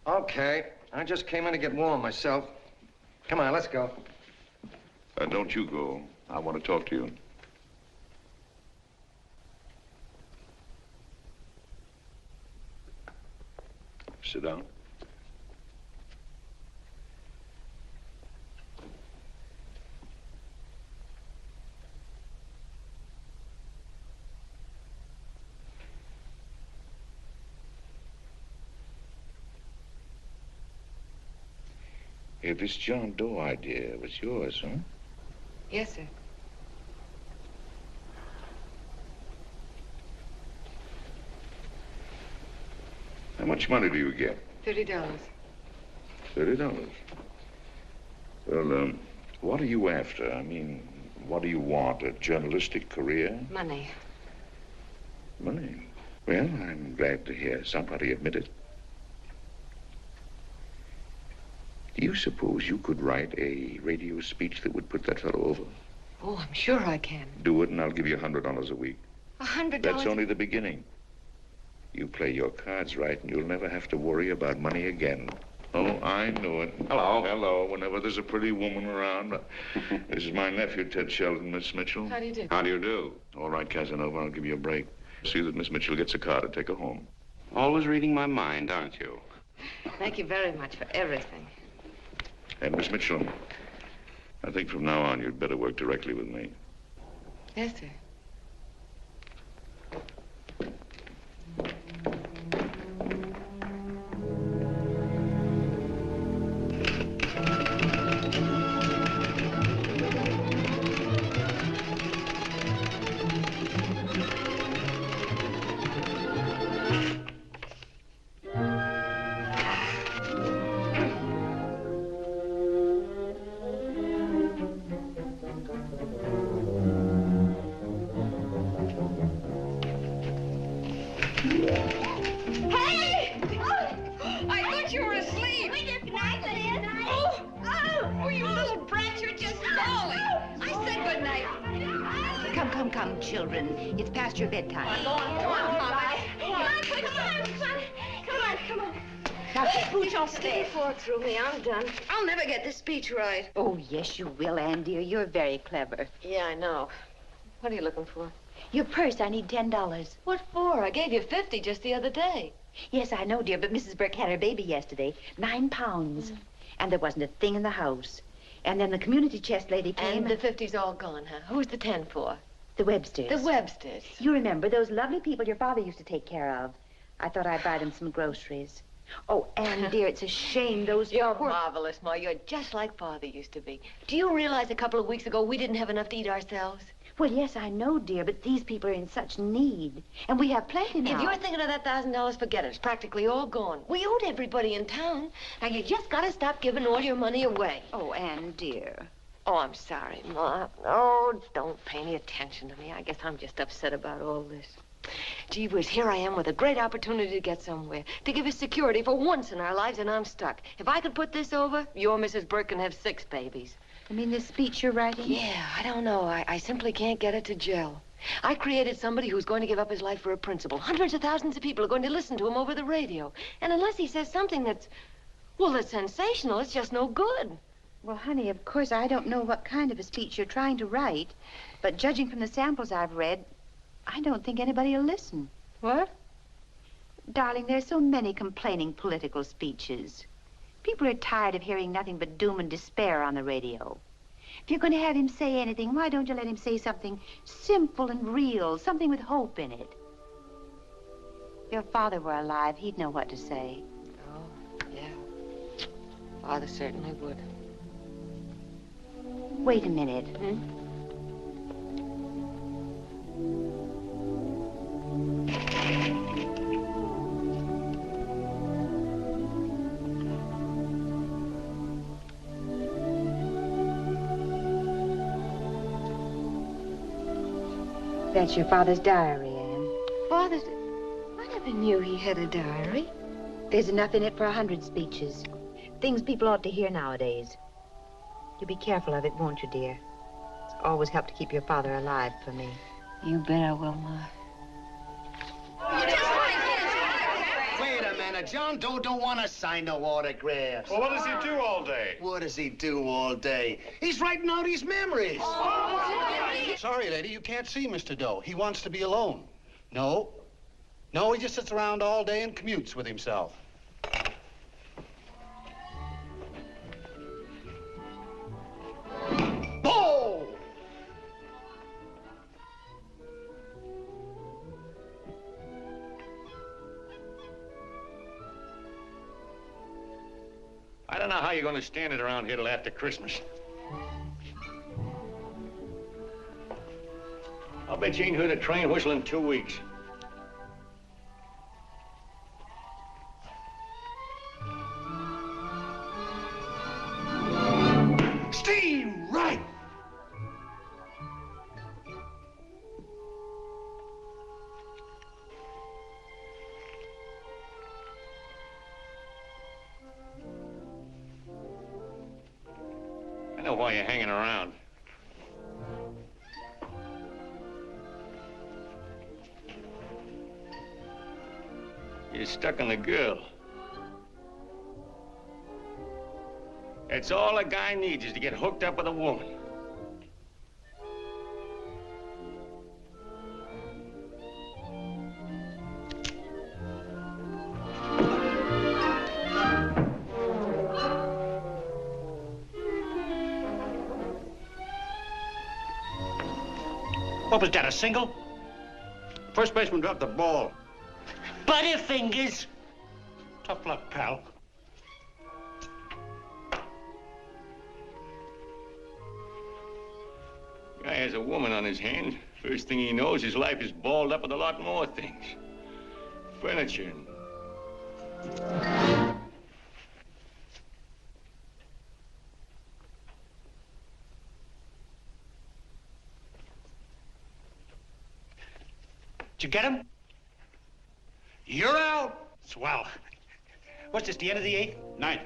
Speaker 9: Okay, I just came in to get warm myself. Come on, let's go.
Speaker 15: Don't you go. I want to talk to you. Sit down. Hey, this John Doe idea was yours, huh?
Speaker 2: Yes, sir.
Speaker 15: How much money do you get?
Speaker 2: $30.
Speaker 15: $30. Well, what are you after? I mean, what do you want? A journalistic career?
Speaker 2: Money.
Speaker 15: Money? Well, I'm glad to hear somebody admit it. Do you suppose you could write a radio speech that would put that fellow over?
Speaker 2: Oh, I'm sure I can.
Speaker 15: Do it, and I'll give you $100 a week.
Speaker 2: $100?
Speaker 15: That's only the beginning. You play your cards right, and you'll never have to worry about money again. Oh, I know it.
Speaker 13: Hello.
Speaker 15: Hello. Whenever there's a pretty woman around. This is my nephew, Ted Sheldon, Miss Mitchell.
Speaker 2: How do you do?
Speaker 15: How do you do? All right, Casanova, I'll give you a break. See that Miss Mitchell gets a car to take her home.
Speaker 12: Always reading my mind, aren't you?
Speaker 2: Thank you very much for everything.
Speaker 15: And Miss Mitchell, I think from now on you'd better work directly with me.
Speaker 2: Yes, sir.
Speaker 16: Come, children. It's past your bedtime.
Speaker 2: Go on, Mama. Come on.
Speaker 16: Now, keep Pooch off
Speaker 2: Stick your fork through me. I'm done. I'll never get this speech right.
Speaker 16: Oh, yes, you will, Ann, dear. You're very clever.
Speaker 2: Yeah, I know. What are you looking for?
Speaker 16: Your purse, I need $10.
Speaker 2: What for? I gave you 50 just the other day.
Speaker 16: Yes, I know, dear, but Mrs. Burke had her baby yesterday. 9 pounds. And there wasn't a thing in the house. And then the community chest lady came.
Speaker 2: And the 50's all gone, huh? Who's the 10 for?
Speaker 16: The Websters.
Speaker 2: The Websters.
Speaker 16: You remember those lovely people your father used to take care of. I thought I'd buy them some groceries. Oh, Anne, dear, it's a shame those
Speaker 2: You're
Speaker 16: poor...
Speaker 2: marvelous, Ma. You're just like Father used to be. Do you realize a couple of weeks ago we didn't have enough to eat ourselves?
Speaker 16: Well, yes, I know, dear, but these people are in such need. And we have plenty now.
Speaker 2: If you're thinking of that $1,000, forget it. It's practically all gone. We owed everybody in town. Now, you just gotta stop giving all your money away.
Speaker 16: Oh, Anne, dear.
Speaker 2: Oh, I'm sorry, Ma. Oh, don't pay any attention to me. I guess I'm just upset about all this. Gee whiz, here I am with a great opportunity to get somewhere, to give us security for once in our lives, and I'm stuck. If I could put this over, your Mrs. Burke can have 6 babies.
Speaker 16: You mean this speech you're writing?
Speaker 2: Yeah, I don't know. I simply can't get it to gel. I created somebody who's going to give up his life for a principle. Hundreds of thousands of people are going to listen to him over the radio. And unless he says something that's sensational, it's just no good.
Speaker 16: Well, honey, of course, I don't know what kind of a speech you're trying to write, but judging from the samples I've read, I don't think anybody will listen.
Speaker 2: What?
Speaker 16: Darling, there's so many complaining political speeches. People are tired of hearing nothing but doom and despair on the radio. If you're going to have him say anything, why don't you let him say something simple and real, something with hope in it? If your father were alive, he'd know what to say.
Speaker 2: Oh, yeah. Father certainly would.
Speaker 16: Wait a minute. That's your father's diary, Anne.
Speaker 2: Father's... I never knew he had a diary.
Speaker 16: There's enough in it for 100 speeches. Things people ought to hear nowadays. You'll be careful of it, won't you, dear? It's always helped to keep your father alive for me.
Speaker 2: You bet I will, Ma.
Speaker 10: Wait a minute. John Doe don't want to sign no autographs.
Speaker 6: Well, what does he do all day?
Speaker 10: What does he do all day? He's writing out his memories.
Speaker 8: Sorry, lady, you can't see Mr. Doe. He wants to be alone. No, he just sits around all day and commutes with himself.
Speaker 10: Oh!
Speaker 14: I don't know how you're going to stand it around here till after Christmas. I'll bet you ain't heard a train whistle in 2 weeks.
Speaker 10: Steve Wright!
Speaker 14: I know why you're hanging around. You're stuck on the girl. That's all a guy needs, is to get hooked up with a woman.
Speaker 11: What was that, a single?
Speaker 13: First baseman dropped the ball.
Speaker 11: Butterfingers. Tough luck, pal.
Speaker 14: Guy has a woman on his hands. First thing he knows, his life is balled up with a lot more things. Furniture and...
Speaker 11: Did you get him? You're out. Swell. What's this, the end of the 8th?
Speaker 13: 9th.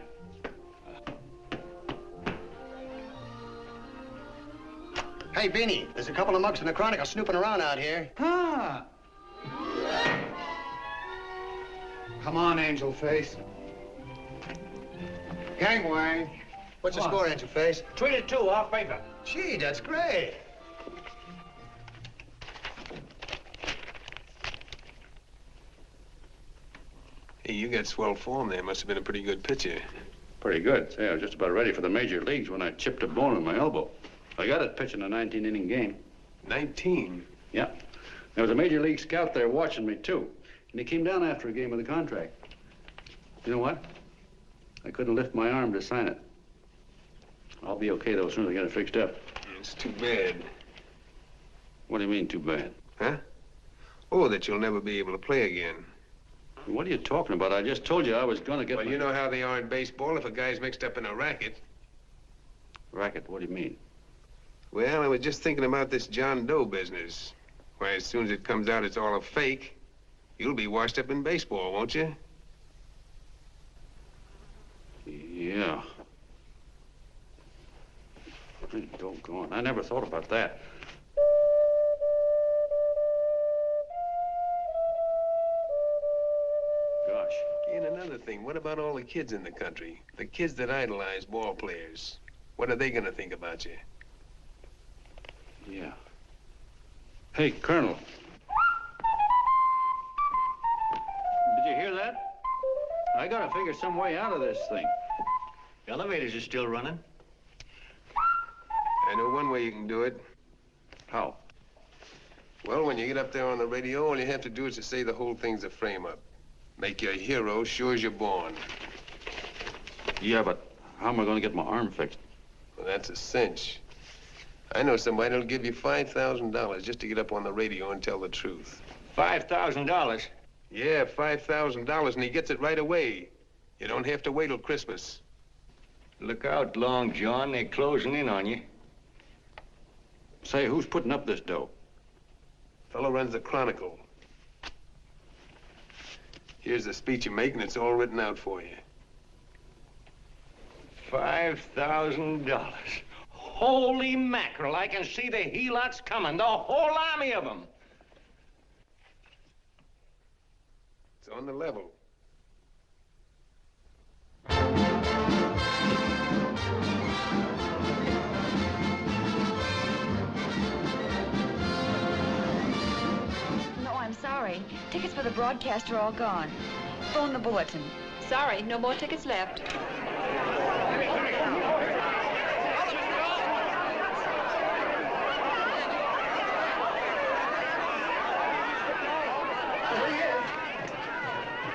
Speaker 10: Hey, Beanie, there's a couple of mugs from the Chronicle snooping around out here.
Speaker 4: Huh. Come on, Angel Face. Gangway.
Speaker 10: What's the score, Angel Face?
Speaker 11: 3-2, our favor.
Speaker 10: Gee, that's great.
Speaker 6: Hey, you got swell form there. Must have been a pretty good pitcher.
Speaker 13: Pretty good. Say, I was just about ready for the major leagues when I chipped a bone in my elbow. I got it pitching a 19-inning game.
Speaker 6: 19?
Speaker 13: Yeah. There was a major league scout there watching me, too. And he came down after a game of the contract. You know what? I couldn't lift my arm to sign it. I'll be okay, though, as soon as I get it fixed up.
Speaker 6: It's too bad.
Speaker 13: What do you mean, too bad?
Speaker 6: Huh? Oh, that you'll never be able to play again.
Speaker 13: What are you talking about? I just told you I was going to get
Speaker 6: Well, you know how they are in baseball if a guy's mixed up in a racket.
Speaker 13: Racket? What do you mean?
Speaker 6: Well, I was just thinking about this John Doe business. Why, as soon as it comes out it's all a fake, you'll be washed up in baseball, won't you?
Speaker 13: Yeah. Hey, doggone. I never thought about that. Gosh.
Speaker 6: And another thing, what about all the kids in the country? The kids that idolize ball players. What are they gonna think about you?
Speaker 13: Yeah. Hey, Colonel. Did you hear that? I gotta figure some way out of this thing.
Speaker 14: The elevators are still running.
Speaker 6: I know one way you can do it.
Speaker 13: How?
Speaker 6: Well, when you get up there on the radio, all you have to do is to say the whole thing's a frame-up. Make you a hero sure as you're born.
Speaker 13: Yeah, but how am I gonna get my arm fixed?
Speaker 6: Well, that's a cinch. I know somebody that'll give you $5,000 just to get up on the radio and tell the truth.
Speaker 14: $5,000?
Speaker 6: Yeah, $5,000, and he gets it right away. You don't have to wait till Christmas.
Speaker 14: Look out, Long John. They're closing in on you.
Speaker 13: Say, who's putting up this dough?
Speaker 6: Fellow runs the Chronicle. Here's the speech you make, and it's all written out for you.
Speaker 14: $5,000. Holy mackerel, I can see the helots coming, the whole army of them.
Speaker 6: It's on the level.
Speaker 17: No, I'm sorry. Tickets for the broadcast are all gone. Phone the bulletin. Sorry, no more tickets left.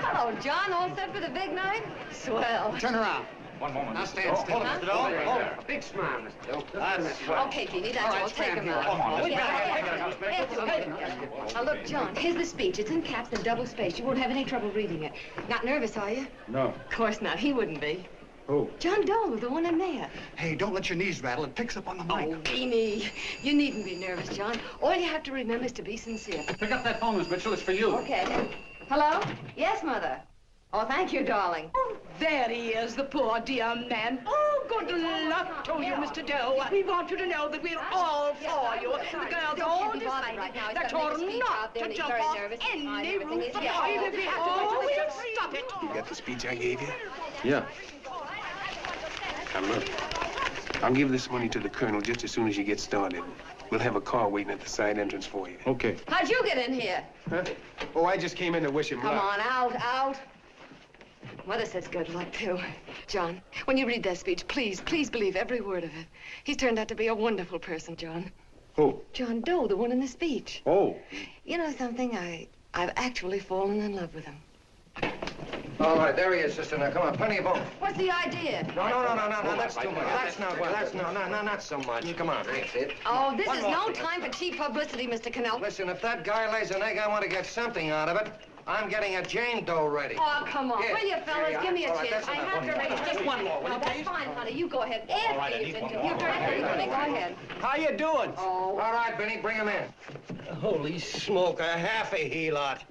Speaker 2: Hello, John. All set for the big night? Swell.
Speaker 8: Turn around.
Speaker 14: One moment.
Speaker 8: Now stand still.
Speaker 14: Hold it, Mr. Doe. Hold it.
Speaker 12: A big smile, Mr. Doe.
Speaker 8: That's swell.
Speaker 2: Okay, Jeannie, that's
Speaker 8: All right,
Speaker 2: all. Take
Speaker 8: stand
Speaker 2: him
Speaker 8: here.
Speaker 2: out.
Speaker 14: Come on,
Speaker 2: Oh,
Speaker 14: let's
Speaker 2: yeah. Now, look, John, here's the speech. It's in caps and double spaced. You won't have any trouble reading it. Not nervous, are you?
Speaker 13: No.
Speaker 2: Of course not. He wouldn't be.
Speaker 13: Who?
Speaker 2: John Doe, the one in there.
Speaker 8: Hey, don't let your knees rattle. It picks up on the mic.
Speaker 2: Oh, Beanie, you needn't be nervous, John. All you have to remember is to be sincere.
Speaker 13: Pick up that phone, Miss Mitchell. It's for you.
Speaker 2: Okay. Hello? Yes, Mother. Oh, thank you, darling.
Speaker 3: Oh, there he is, the poor dear man. Oh, good luck to you, Mr. Doe. We want you to know that we're all for you. The girls all decided that you're not to jump off any roof at all. Even if we have to, we'll stop it.
Speaker 6: You got the speech I gave you?
Speaker 13: Yeah.
Speaker 6: Now, look. I'll give this money to the colonel just as soon as you get started. We'll have a car waiting at the side entrance for you.
Speaker 13: Okay.
Speaker 2: How'd you get in here?
Speaker 6: Huh? Oh, I just came in to wish him
Speaker 2: Come
Speaker 6: luck.
Speaker 2: on, out. Mother says good luck, too. John, when you read that speech, please believe every word of it. He's turned out to be a wonderful person, John.
Speaker 13: Who?
Speaker 2: John Doe, the one in the speech.
Speaker 13: Oh.
Speaker 2: You know something? I've actually fallen in love with him.
Speaker 1: All right, there he is, sister. Now, come on, plenty of both.
Speaker 2: What's the idea?
Speaker 1: No, that's too much. Not so much. Come on.
Speaker 12: That's it.
Speaker 2: Oh, this is no time for cheap publicity, Mr. Cannell.
Speaker 1: Listen, if that guy lays an egg, I want to get something out of it. I'm getting a Jane Doe ready.
Speaker 2: Oh, come on.
Speaker 1: Here.
Speaker 2: Will you, fellas?
Speaker 1: Here you
Speaker 2: Give me a
Speaker 1: are. All right,
Speaker 2: chance.
Speaker 1: that's
Speaker 2: I
Speaker 1: enough.
Speaker 2: have to raise just one more. Well, that's fine, honey. You go ahead. After you finish. You've done everything, honey. Go ahead.
Speaker 14: How you doing?
Speaker 2: Oh.
Speaker 1: All right, Benny, bring him in.
Speaker 14: Holy smoke, a half a helot.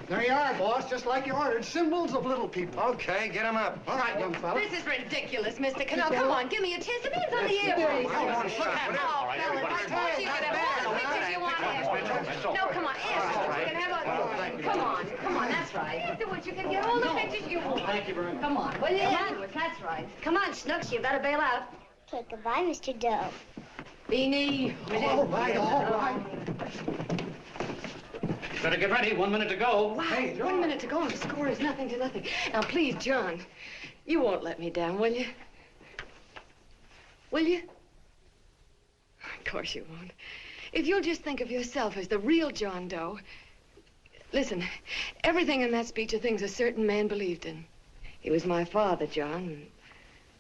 Speaker 8: There you are, boss, just like you ordered. Symbols of little people.
Speaker 1: Okay, get him up.
Speaker 8: All right, young fella.
Speaker 2: This is ridiculous, Mr. Cannell. Come on, give me a chance. The man's on the air.
Speaker 1: Come on, shut up.
Speaker 2: Oh, fellas, I suppose you can have all the pictures you want afterwards. No, come on, afterwards. You can have a... Come on, that's right. Afterwards, you can get all the pictures you want.
Speaker 13: Thank you very much.
Speaker 2: Come on, will you? Afterwards, that's right. Come on, Snooks, you better bail out.
Speaker 18: Okay, goodbye, Mr. Doe.
Speaker 2: Beanie, will you?
Speaker 8: All right.
Speaker 13: Better get ready. 1 minute to go.
Speaker 2: Wow, 1 minute to go and the score is nothing to nothing. Now, please, John, you won't let me down, will you? Will you? Of course you won't. If you'll just think of yourself as the real John Doe. Listen, everything in that speech are things a certain man believed in. He was my father, John. And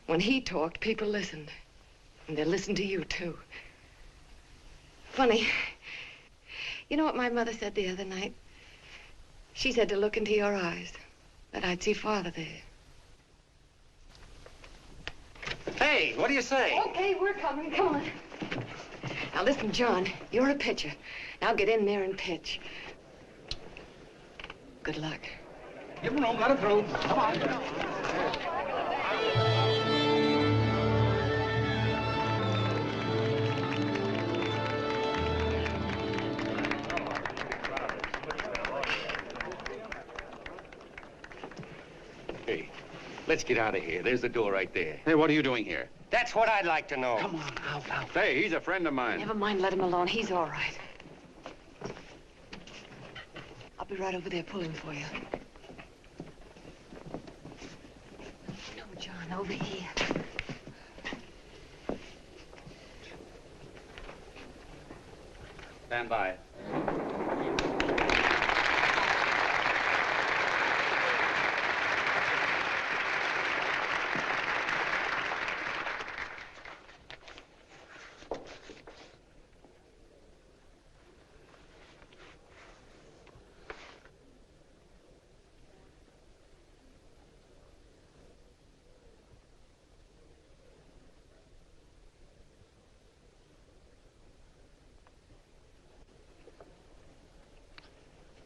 Speaker 2: when he talked, people listened. And they listened to you, too. Funny. You know what my mother said the other night? She said to look into your eyes, that I'd see Father there.
Speaker 11: Hey, what do you say?
Speaker 2: Okay, we're coming. Come on. Now, listen, John, you're a pitcher. Now get in there and pitch. Good luck.
Speaker 11: Give him room, let him through. Come on.
Speaker 14: Hey, let's get out of here. There's the door right there.
Speaker 13: Hey, what are you doing here?
Speaker 14: That's what I'd like to know.
Speaker 11: Come on, out.
Speaker 13: Hey, he's a friend of mine.
Speaker 2: Never mind, let him alone. He's all right. I'll be right over there pulling for you. No, John, over here.
Speaker 13: Stand by.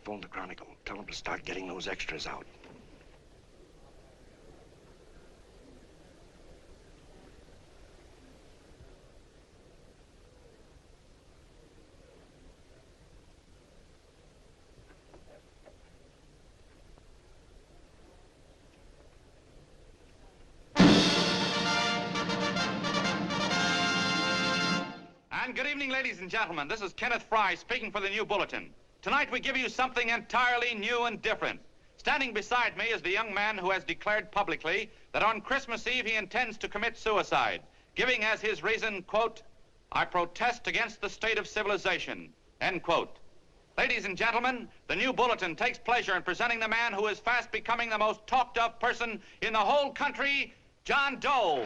Speaker 9: Phone the Chronicle. Tell them to start getting those extras out.
Speaker 13: And good evening, ladies and gentlemen. This is Kenneth Fry speaking for the New Bulletin. Tonight we give you something entirely new and different. Standing beside me is the young man who has declared publicly that on Christmas Eve he intends to commit suicide, giving as his reason, quote, "I protest against the state of civilization," end quote. Ladies and gentlemen, the New Bulletin takes pleasure in presenting the man who is fast becoming the most talked of person in the whole country, John Doe.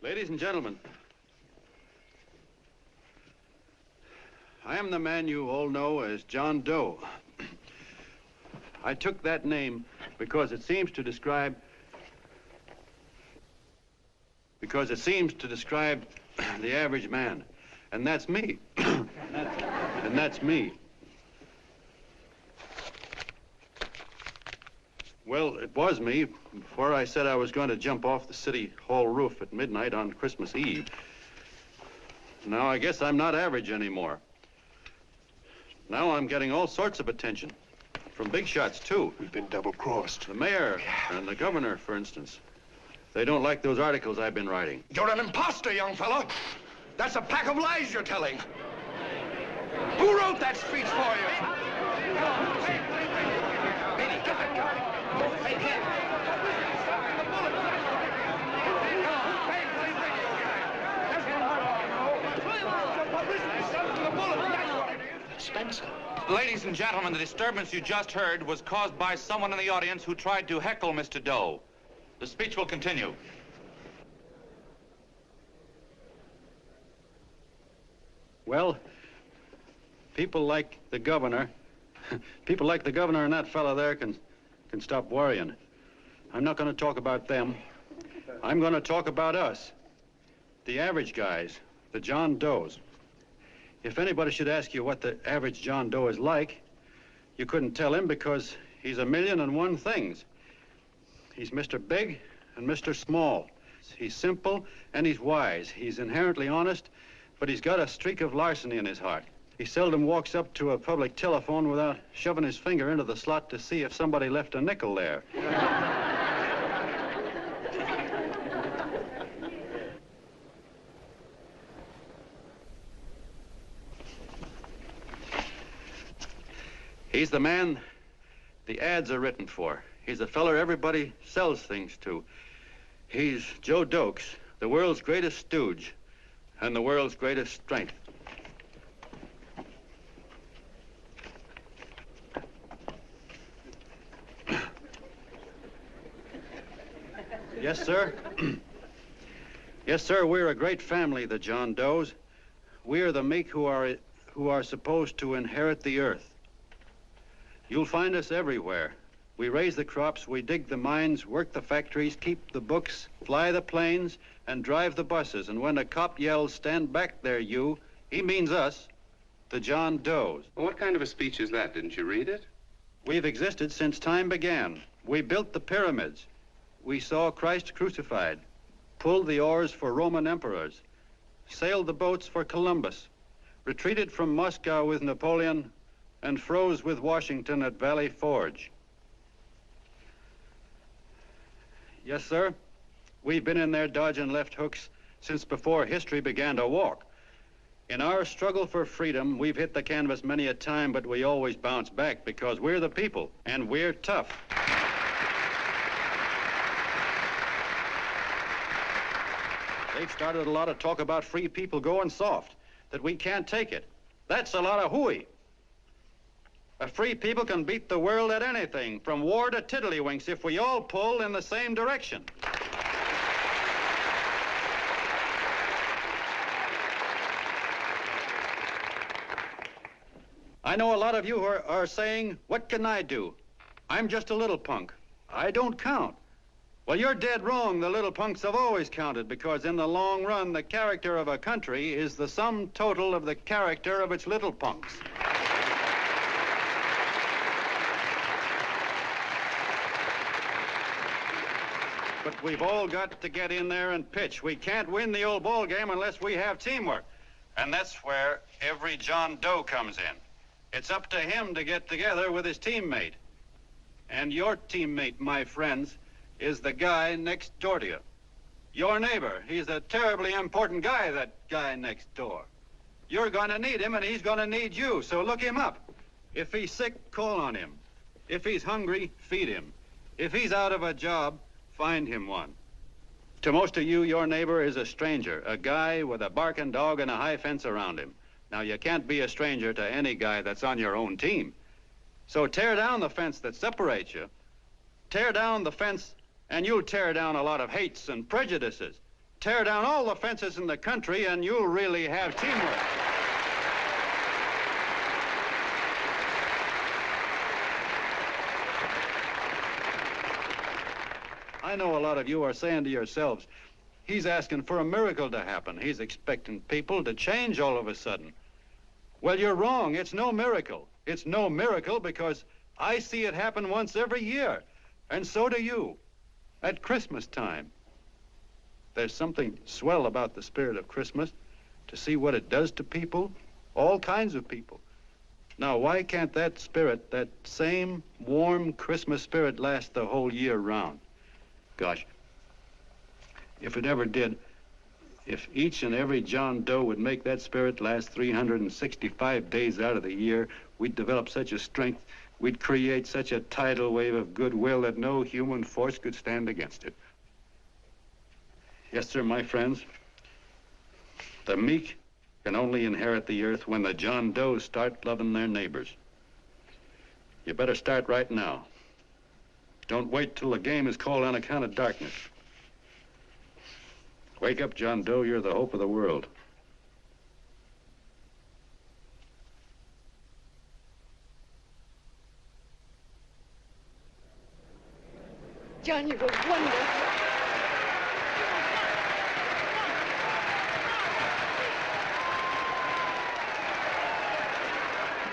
Speaker 13: Ladies and gentlemen, I am the man you all know as John Doe. I took that name because it seems to describe the average man. And that's me. And that's me. Well, it was me before I said I was going to jump off the city hall roof at midnight on Christmas Eve. Now I guess I'm not average anymore. Now I'm getting all sorts of attention. From big shots, too.
Speaker 9: We've been double-crossed.
Speaker 13: The mayor and the governor, for instance. They don't like those articles I've been writing.
Speaker 9: You're an imposter, young fella. That's a pack of lies you're telling. Who wrote that speech for you? Benny, get that gun. Hey, kid. Spencer.
Speaker 13: Ladies and gentlemen, the disturbance you just heard was caused by someone in the audience who tried to heckle Mr. Doe. The speech will continue. Well, people like the governor and that fellow there can stop worrying. I'm not going to talk about them. I'm going to talk about us, the average guys, the John Does. If anybody should ask you what the average John Doe is like, you couldn't tell him because he's a million and one things. He's Mr. Big and Mr. Small. He's simple and he's wise. He's inherently honest, but he's got a streak of larceny in his heart. He seldom walks up to a public telephone without shoving his finger into the slot to see if somebody left a nickel there. He's the man the ads are written for. He's the feller everybody sells things to. He's Joe Dokes, the world's greatest stooge and the world's greatest strength. Yes, sir. Yes, sir, we're a great family, the John Does. We're the meek who are supposed to inherit the earth. You'll find us everywhere. We raise the crops, we dig the mines, work the factories, keep the books, fly the planes, and drive the buses. And when a cop yells, "Stand back there, you," he means us, the John Does.
Speaker 15: Well, what kind of a speech is that? Didn't you read it?
Speaker 13: We've existed since time began. We built the pyramids. We saw Christ crucified, pulled the oars for Roman emperors, sailed the boats for Columbus, retreated from Moscow with Napoleon, and froze with Washington at Valley Forge. Yes, sir. We've been in there dodging left hooks since before history began to walk. In our struggle for freedom, we've hit the canvas many a time, but we always bounce back because we're the people, and we're tough. They've started a lot of talk about free people going soft, that we can't take it. That's a lot of hooey. A free people can beat the world at anything, from war to tiddlywinks, if we all pull in the same direction. I know a lot of you are saying, "What can I do? I'm just a little punk. I don't count." Well, you're dead wrong. The little punks have always counted, because in the long run, the character of a country is the sum total of the character of its little punks. But we've all got to get in there and pitch. We can't win the old ball game unless we have teamwork. And that's where every John Doe comes in. It's up to him to get together with his teammate. And your teammate, my friends, is the guy next door to you. Your neighbor. He's a terribly important guy, that guy next door. You're going to need him, and he's going to need you, so look him up. If he's sick, call on him. If he's hungry, feed him. If he's out of a job, find him one. To most of you, your neighbor is a stranger, a guy with a barking dog and a high fence around him. Now, you can't be a stranger to any guy that's on your own team. So tear down the fence that separates you. Tear down the fence, and you'll tear down a lot of hates and prejudices. Tear down all the fences in the country, and you'll really have teamwork. I know a lot of you are saying to yourselves, "He's asking for a miracle to happen. He's expecting people to change all of a sudden." Well, you're wrong. It's no miracle. It's no miracle because I see it happen once every year, and so do you, at Christmas time. There's something swell about the spirit of Christmas, to see what it does to people, all kinds of people. Now, why can't that spirit, that same warm Christmas spirit, last the whole year round? Gosh, if it ever did, if each and every John Doe would make that spirit last 365 days out of the year, we'd develop such a strength, we'd create such a tidal wave of goodwill that no human force could stand against it. Yes, sir, my friends. The meek can only inherit the earth when the John Does start loving their neighbors. You better start right now. Don't wait till the game is called on account of darkness. Wake up, John Doe. You're the hope of the world.
Speaker 2: John, you were wonderful.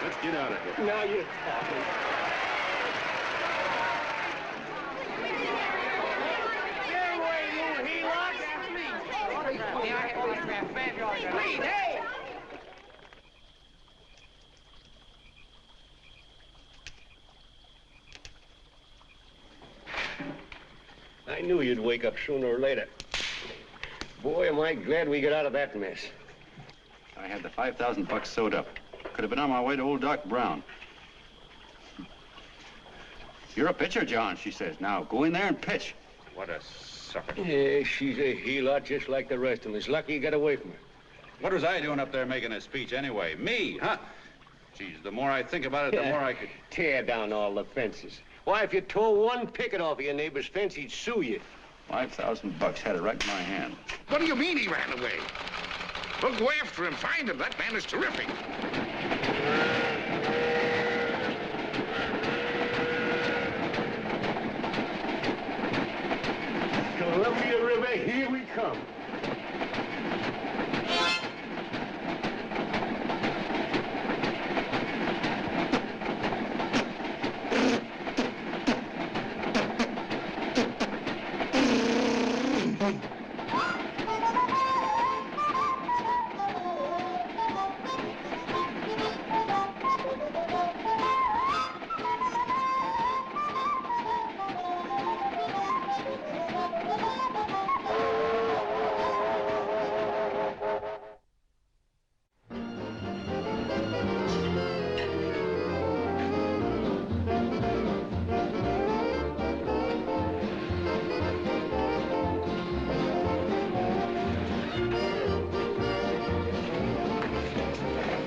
Speaker 13: Let's get out of here.
Speaker 14: Now you're talking.
Speaker 9: Please, hey!
Speaker 14: I knew you'd wake up sooner or later. Boy, am I glad we got out of that mess.
Speaker 13: I had the $5,000 sewed up. Could have been on my way to old Doc Brown. You're a pitcher, John, she says. Now, go in there and pitch.
Speaker 15: What a sucker.
Speaker 19: Yeah, she's a heel-out just like the rest of us. Lucky you got away from her.
Speaker 13: What was I doing up there making a speech anyway? Me, huh? Geez, the more I think about it, the more I could...
Speaker 19: Tear down all the fences. Why, if you tore one picket off of your neighbor's fence, he'd sue you.
Speaker 13: $5,000 had it right in my hand.
Speaker 15: What do you mean he ran away? Well, go after him, find him. That man is terrific.
Speaker 19: Columbia River, here we come.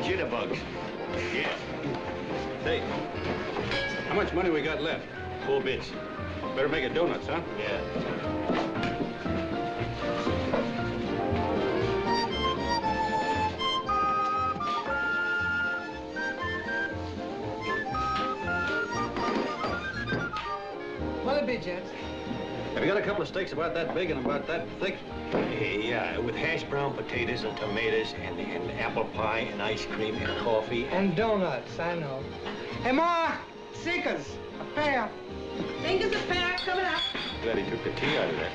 Speaker 13: Jitterbugs. Yeah. Hey, how much money we got left? 4 bits. Better make it donuts, huh? Yeah.
Speaker 20: What'll it be, gents?
Speaker 13: Have you got a couple of steaks about that big and about that thick?
Speaker 19: Yeah, with hash brown potatoes and tomatoes and apple pie and ice cream and coffee.
Speaker 20: And donuts, I know. Hey, Ma, Seekers, a pair.
Speaker 3: Fingers a pair coming up.
Speaker 19: Glad he took the tea out of that.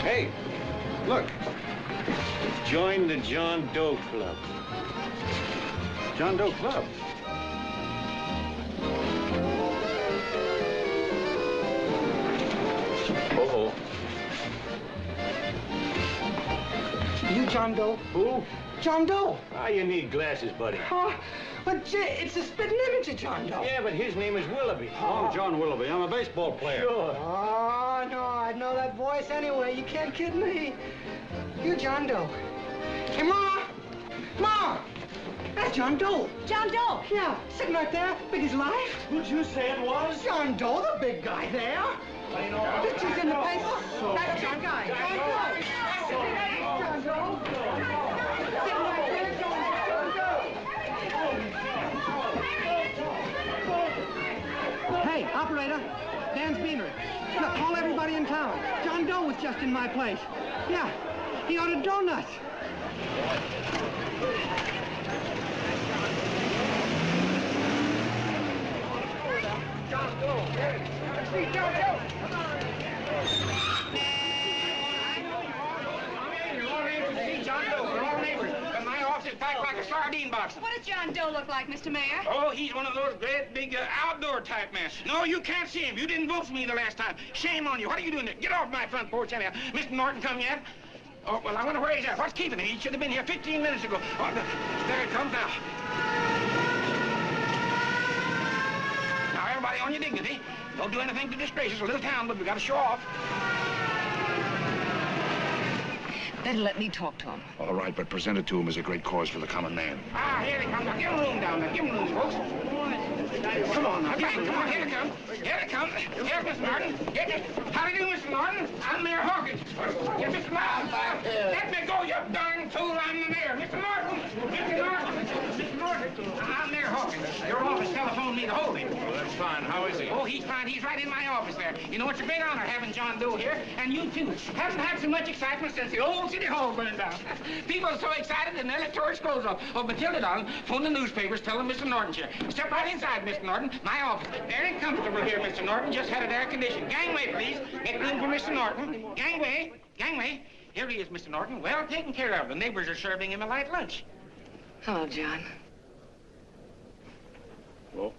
Speaker 13: Hey, look.
Speaker 19: Join the John Doe Club.
Speaker 13: John Doe Club.
Speaker 19: Uh-oh.
Speaker 20: You John Doe?
Speaker 19: Who?
Speaker 20: John Doe.
Speaker 19: Why you need glasses, buddy?
Speaker 20: Oh, but gee, it's a spitting image of John Doe.
Speaker 19: Yeah, but his name is Willoughby.
Speaker 13: I'm John Willoughby. I'm a baseball player.
Speaker 19: Sure.
Speaker 20: Oh, no, I'd know that voice anyway. You can't kid me. You John Doe. Hey, Ma! Ma! That's John Doe.
Speaker 17: John Doe.
Speaker 20: Yeah, sitting right there, big as life.
Speaker 19: Who'd you say it was?
Speaker 20: John Doe, the big guy there. Pictures in the paper. That's John Guy. John Doe. John Doe. Sitting right there, John Doe. Hey, operator. Dan's Beanery. Look, call everybody in town. John Doe was just in my place. Yeah, he ordered donuts. John Doe. Let's see John Doe.
Speaker 9: John Doe, we're all neighbors. But my office is packed like a sardine box.
Speaker 17: What does John Doe look like, Mr. Mayor?
Speaker 9: Oh, he's one of those great big outdoor type men. No, you can't see him. You didn't vote for me the last time. Shame on you. What are you doing there? Get off my front porch anyhow. Mr. Norton come yet? Oh, well, I wonder where he's at. What's keeping him? He should have been here 15 minutes ago. Oh, there it comes now. Now, everybody on your dignity. Don't do anything to disgrace us. A little town, but we got to show off.
Speaker 17: Better let me talk to him.
Speaker 15: All right, but present it to him as a great cause for the common man.
Speaker 9: Ah, here they come. Now, give him room down there. Give him room, folks. Come on now. Come on, here they come. Here they come. Here's Mr. Norton. How do you do, Mr. Norton? I'm Mayor Hawkins. Here's Mr. Norton. Let me go, you darn fool. I'm the mayor. Mr. Norton. Mr. Norton. Mr. Norton. I'm Mayor Hawkins. Your office telephoned me to hold him.
Speaker 15: Well, that's fine. How is he?
Speaker 9: Oh, he's fine. He's right in my office there. You know, it's a great honor having John Doe here, and you too. Haven't had so much excitement since the old City Hall burned down. People are so excited they nearly tore his clothes off. Oh, Matilda, darling, phone the newspapers, tell them Mr. Norton's here. Step right inside, Mr. Norton. My office. Very comfortable here, Mr. Norton. Just had it air conditioned. Gangway, please. Make room for Mr. Norton. Gangway. Gangway. Here he is, Mr. Norton. Well taken care of. The neighbors are serving him a light lunch.
Speaker 2: Hello, John.
Speaker 15: Well,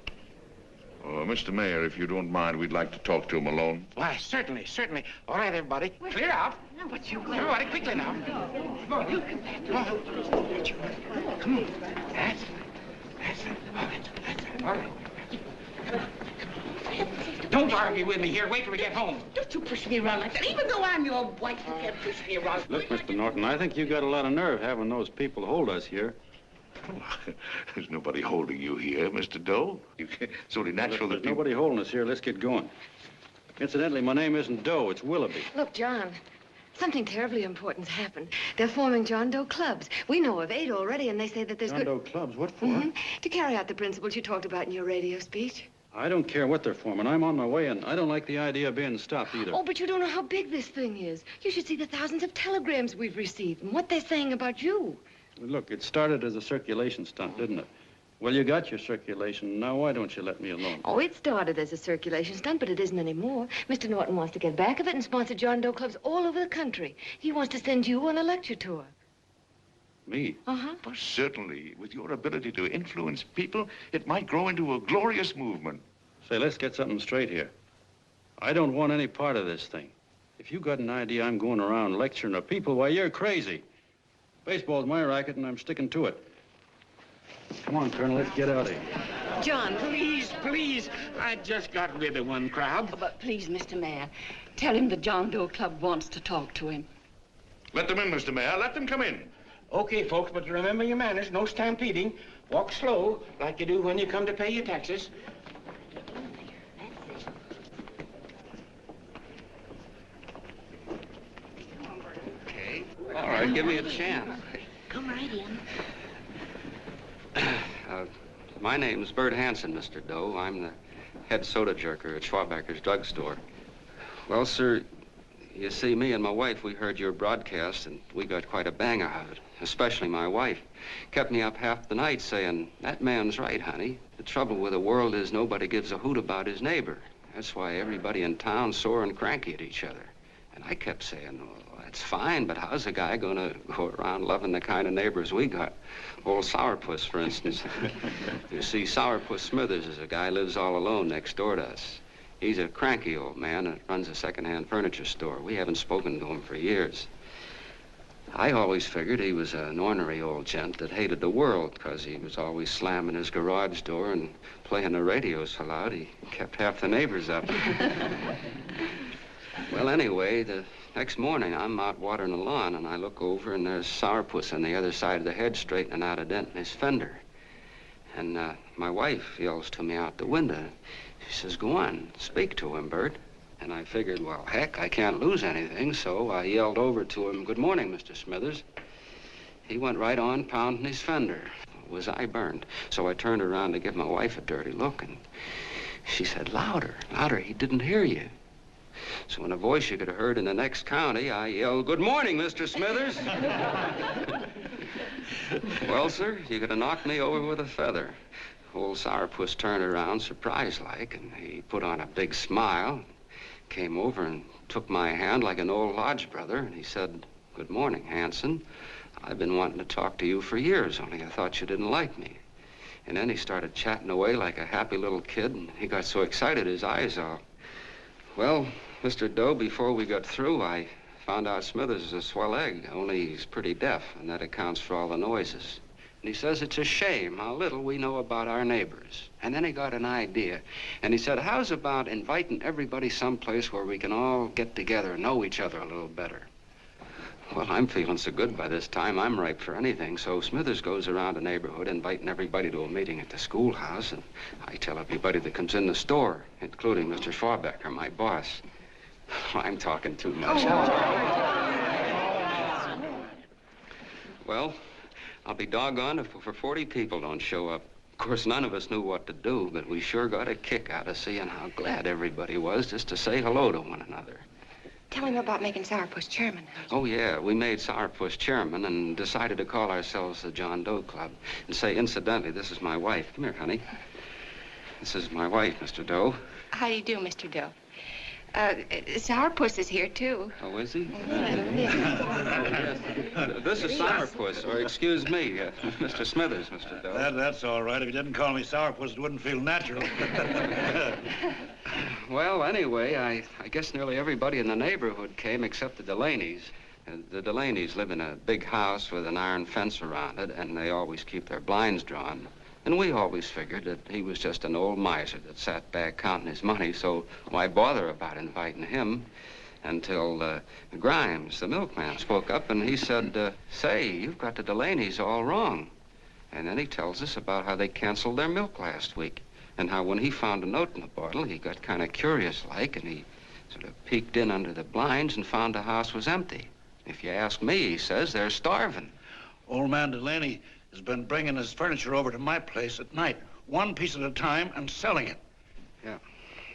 Speaker 15: Mr. Mayor, if you don't mind, we'd like to talk to him alone.
Speaker 9: Why, certainly, certainly. All right, everybody. Clear out. Everybody, quickly now. Come on. Come on. Come on. That's All right. Don't argue with me here. Wait till we get home.
Speaker 3: Don't you push me around like that. Even though I'm your wife, you can't push me around.
Speaker 13: Look, Mr. Norton, I think you got a lot of nerve having those people hold us here.
Speaker 15: There's nobody holding you here, Mr. Doe. It's only natural
Speaker 13: There's
Speaker 15: that people...
Speaker 13: nobody holding us here. Let's get going. Incidentally, my name isn't Doe, it's Willoughby.
Speaker 2: Look, John, something terribly important's happened. They're forming John Doe clubs. We know of 8 already, and they say that there's
Speaker 13: John Doe clubs? What for?
Speaker 2: To carry out the principles you talked about in your radio speech.
Speaker 13: I don't care what they're forming. I'm on my way, and I don't like the idea of being stopped either.
Speaker 2: Oh, but you don't know how big this thing is. You should see the thousands of telegrams we've received and what they're saying about you.
Speaker 13: Look, it started as a circulation stunt, didn't it? Well, you got your circulation. Now, why don't you let me alone?
Speaker 2: Oh, it started as a circulation stunt, but it isn't anymore. Mr. Norton wants to get back of it and sponsor John Doe clubs all over the country. He wants to send you on a lecture tour.
Speaker 13: Me?
Speaker 2: Uh-huh.
Speaker 15: Well, certainly, with your ability to influence people, it might grow into a glorious movement.
Speaker 13: Say, let's get something straight here. I don't want any part of this thing. If you got an idea I'm going around lecturing the people, why, you're crazy. Baseball's my racket, and I'm sticking to it. Come on, Colonel, let's get out of here.
Speaker 9: John, please, please. I just got rid of one crowd.
Speaker 3: But please, Mr. Mayor, tell him the John Doe Club wants to talk to him.
Speaker 15: Let them in, Mr. Mayor. Let them come in.
Speaker 9: Okay, folks, but remember your manners. No stampeding. Walk slow, like you do when you come to pay your taxes.
Speaker 19: Okay. All right, give me a chance.
Speaker 2: Come right in.
Speaker 19: My name's Bert Hansen, Mr. Doe. I'm the head soda jerker at Schwabacker's drugstore. Well, sir, you see, me and my wife, we heard your broadcast, and we got quite a bang out of it, especially my wife. Kept me up half the night saying, that man's right, honey. The trouble with the world is nobody gives a hoot about his neighbor. That's why everybody in town's sore and cranky at each other. And I kept saying, well, that's fine, but how's a guy gonna go around loving the kind of neighbors we got? Old Sourpuss, for instance. You see, Sourpuss Smithers is a guy who lives all alone next door to us. He's a cranky old man that runs a second-hand furniture store. We haven't spoken to him for years. I always figured he was an ornery old gent that hated the world because he was always slamming his garage door and playing the radio so loud he kept half the neighbors up. Well, anyway, the next morning I'm out watering the lawn and I look over and there's Sourpuss on the other side of the hedge straightening out a dent in his fender. And my wife yells to me out the window. She says, go on, speak to him, Bert. And I figured, well, heck, I can't lose anything, so I yelled over to him, good morning, Mr. Smithers. He went right on pounding his fender. Was I burned? So I turned around to give my wife a dirty look, and she said, louder, louder, he didn't hear you. So in a voice you could have heard in the next county, I yelled, good morning, Mr. Smithers. Well, sir, you could have knocked me over with a feather. Old Sourpuss turned around, surprised-like, and he put on a big smile, came over and took my hand like an old lodge brother, and he said, good morning, Hanson. I've been wanting to talk to you for years, only I thought you didn't like me. And then he started chatting away like a happy little kid, and he got so excited his eyes all... Well, Mr. Doe, before we got through, I found out Smithers is a swell egg, only he's pretty deaf, and that accounts for all the noises. And he says it's a shame how little we know about our neighbors. And then he got an idea. And he said, how's about inviting everybody someplace where we can all get together and know each other a little better? Well, I'm feeling so good by this time, I'm ripe for anything. So Smithers goes around the neighborhood inviting everybody to a meeting at the schoolhouse. And I tell everybody that comes in the store, including Mr. Schwabacker, my boss. I'm talking too much. Well, I'll be doggone if for 40 people don't show up. Of course, none of us knew what to do, but we sure got a kick out of seeing how glad everybody was just to say hello to one another.
Speaker 2: Tell him about making Sourpuss chairman.
Speaker 19: Oh, yeah, we made Sourpuss chairman and decided to call ourselves the John Doe Club. And say, incidentally, this is my wife. Come here, honey. This is my wife, Mr. Doe.
Speaker 21: How do you do, Mr. Doe? Sourpuss is here, too.
Speaker 19: Oh, is he? This is Sourpuss, or excuse me, Mr. Smithers, Mr. Doe.
Speaker 11: That's all right. If you didn't call me Sourpuss, it wouldn't feel natural.
Speaker 19: Well, anyway, I guess nearly everybody in the neighborhood came except the Delaney's. The Delaney's live in a big house with an iron fence around it, and they always keep their blinds drawn. And we always figured that he was just an old miser that sat back counting his money, so why bother about inviting him? Until Grimes, the milkman, spoke up and he said, say, you've got the Delaney's all wrong. And then he tells us about how they canceled their milk last week and how when he found a note in the bottle, he got kind of curious-like and he sort of peeked in under the blinds and found the house was empty. If you ask me, he says, they're starving.
Speaker 11: Old man Delaney has been bringing his furniture over to my place at night, one piece at a time, and selling it.
Speaker 19: Yeah,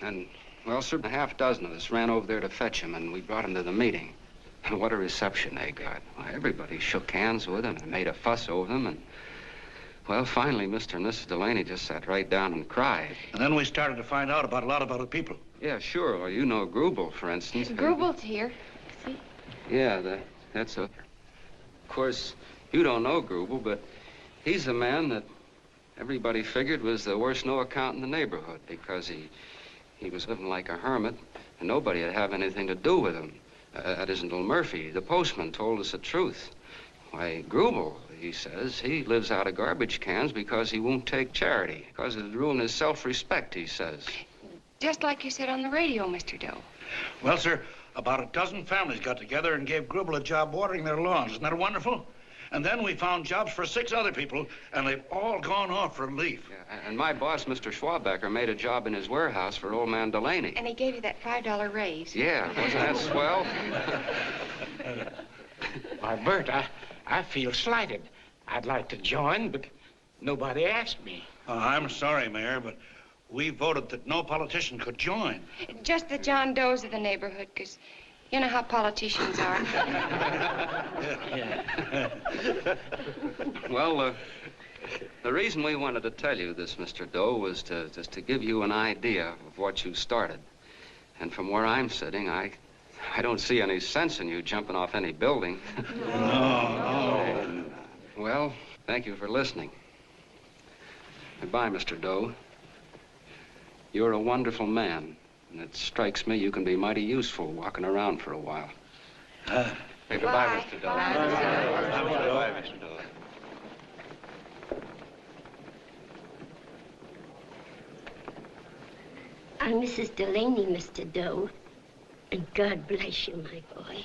Speaker 19: and, well, sir, a half dozen of us ran over there to fetch him, and we brought him to the meeting. And what a reception they got. Why, everybody shook hands with him and made a fuss over them, and, well, finally, Mr. and Mrs. Delaney just sat right down and cried.
Speaker 11: And then we started to find out about a lot of other people.
Speaker 19: Yeah, sure. Well, you know Grubel, for instance.
Speaker 21: Grubel's here. See?
Speaker 19: Yeah, that's a... Of course, you don't know Grubel, but he's a man that everybody figured was the worst no-account in the neighborhood because he was living like a hermit and nobody would have anything to do with him. That isn't until Murphy, the postman, told us the truth. Why, Grubel, he says, he lives out of garbage cans because he won't take charity, because it'd ruin his self-respect, he says.
Speaker 21: Just like you said on the radio, Mr. Doe.
Speaker 11: Well, sir, about a dozen families got together and gave Grubel a job watering their lawns. Isn't that wonderful? And then we found jobs for 6 other people, and they've all gone off for leave.
Speaker 19: Yeah, and my boss, Mr. Schwabecker, made a job in his warehouse for old man Delaney.
Speaker 21: And he gave you that $5 raise.
Speaker 19: Yeah, wasn't that swell?
Speaker 7: Why, Bert, I feel slighted. I'd like to join, but nobody asked me.
Speaker 11: I'm sorry, Mayor, but we voted that no politician could join.
Speaker 21: Just the John Does of the neighborhood, because you know how politicians are.
Speaker 19: Well, the reason we wanted to tell you this, Mr. Doe, was just to give you an idea of what you started. And from where I'm sitting, I don't see any sense in you jumping off any building.
Speaker 11: No.
Speaker 19: And, well, thank you for listening. Goodbye, Mr. Doe. You're a wonderful man, and it strikes me you can be mighty useful walking around for a while. Hey, goodbye, Mr. Doe.
Speaker 11: Goodbye, Mr. Doe.
Speaker 18: I'm Mrs. Delaney, Mr. Doe. And God bless you, my boy.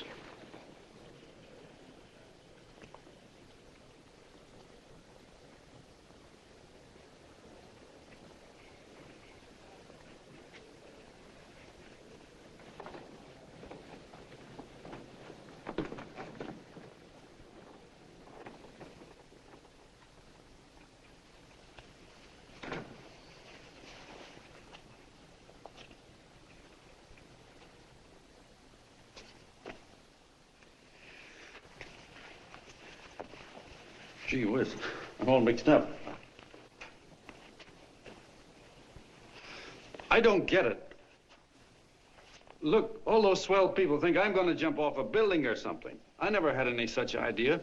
Speaker 13: Gee whiz, I'm all mixed up. I don't get it. Look, all those swell people think I'm going to jump off a building or something. I never had any such idea.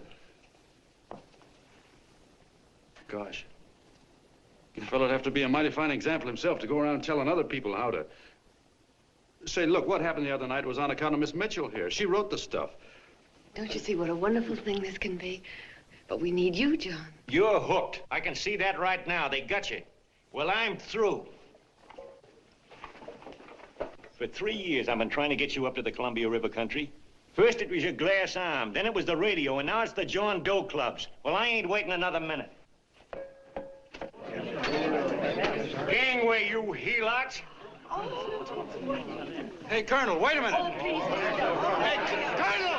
Speaker 13: Gosh. The fellow'd have to be a mighty fine example himself to go around telling other people how to... Say, look, what happened the other night was on account of Miss Mitchell here. She wrote the stuff.
Speaker 2: Don't you see what a wonderful thing this can be? But we need you, John.
Speaker 14: You're hooked. I can see that right now. They got you. Well, I'm through. For 3 years, I've been trying to get you up to the Columbia River country. First, it was your glass arm. Then it was the radio. And now it's the John Doe clubs. Well, I ain't waiting another minute. Gangway, you helots.
Speaker 13: Hey, Colonel, wait a minute.
Speaker 15: Hey, Colonel!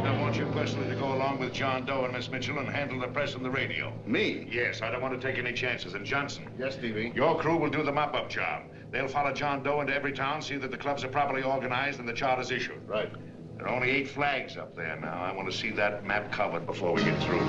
Speaker 15: I want you personally to go along with John Doe and Miss Mitchell and handle the press and the radio.
Speaker 22: Me?
Speaker 15: Yes, I don't want to take any chances. And Johnson.
Speaker 22: Yes, Stevie?
Speaker 15: Your crew will do the mop-up job. They'll follow John Doe into every town, see that the clubs are properly organized and the charters issued.
Speaker 22: Right.
Speaker 15: There are only 8 flags up there now. I want to see that map covered before we get through.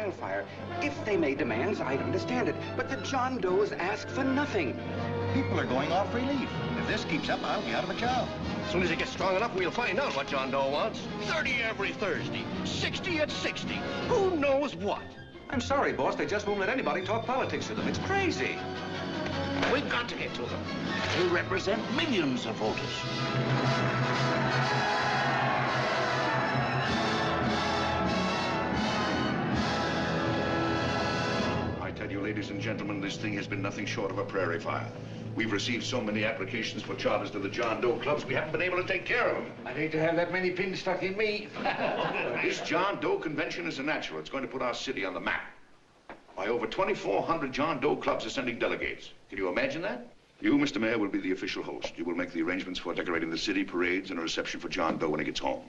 Speaker 5: wildfire. If they made demands, I'd understand it. But the John Does ask for nothing.
Speaker 22: People are going off relief. If this keeps up, I'll be out of a job.
Speaker 9: As soon as it gets strong enough, we'll find out what John Doe wants. 30 every Thursday, 60 at 60. Who knows what?
Speaker 23: I'm sorry, boss. They just won't let anybody talk politics to them. It's crazy.
Speaker 11: We've got to get to them. They represent millions of voters.
Speaker 24: I tell you, ladies and gentlemen, this thing has been nothing short of a prairie fire. We've received so many applications for charters to the John Doe clubs, we haven't been able to take care of them.
Speaker 11: I'd hate to have that many pins stuck in me.
Speaker 24: This John Doe convention is a natural. It's going to put our city on the map. By over 2,400 John Doe clubs are sending delegates. Can you imagine that? You, Mr. Mayor, will be the official host. You will make the arrangements for decorating the city, parades, and a reception for John Doe when he gets home.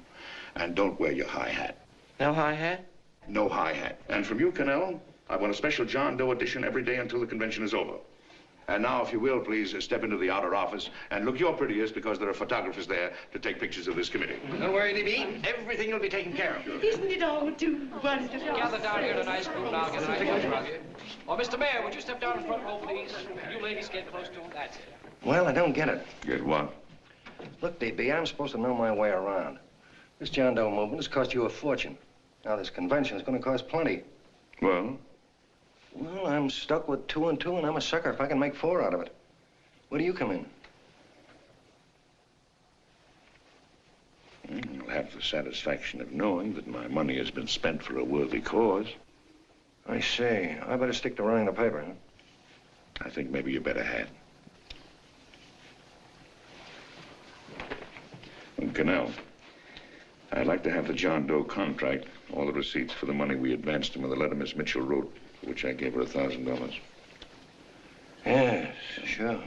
Speaker 24: And don't wear your high hat.
Speaker 9: No high hat?
Speaker 24: No high hat. And from you, Cannell, I want a special John Doe edition every day until the convention is over. And now, if you will, please step into the outer office and look your prettiest because there are photographers there to take pictures of this committee.
Speaker 9: Don't worry, D.B. Everything will be taken care of.
Speaker 3: Isn't it all too wonderful?
Speaker 25: Gather down here in a nice group and I'll get a nice picture of you. Oh, Mr. Mayor, would you step down in front row, please? You ladies get close to him. That's it.
Speaker 1: Well, I don't get it.
Speaker 24: Get what?
Speaker 1: Look, D.B., I'm supposed to know my way around. This John Doe movement has cost you a fortune. Now, this convention is going to cost plenty.
Speaker 24: Well?
Speaker 1: Well, I'm stuck with 2 and 2, and I'm a sucker if I can make 4 out of it. Where do you come in?
Speaker 24: You'll have the satisfaction of knowing that my money has been spent for a worthy cause.
Speaker 1: I see. I better stick to running the paper, huh?
Speaker 24: I think maybe you better had. And Cannell, I'd like to have the John Doe contract, all the receipts for the money we advanced him with the letter Miss Mitchell wrote, for which I gave her $1,000.
Speaker 1: Yes, sure.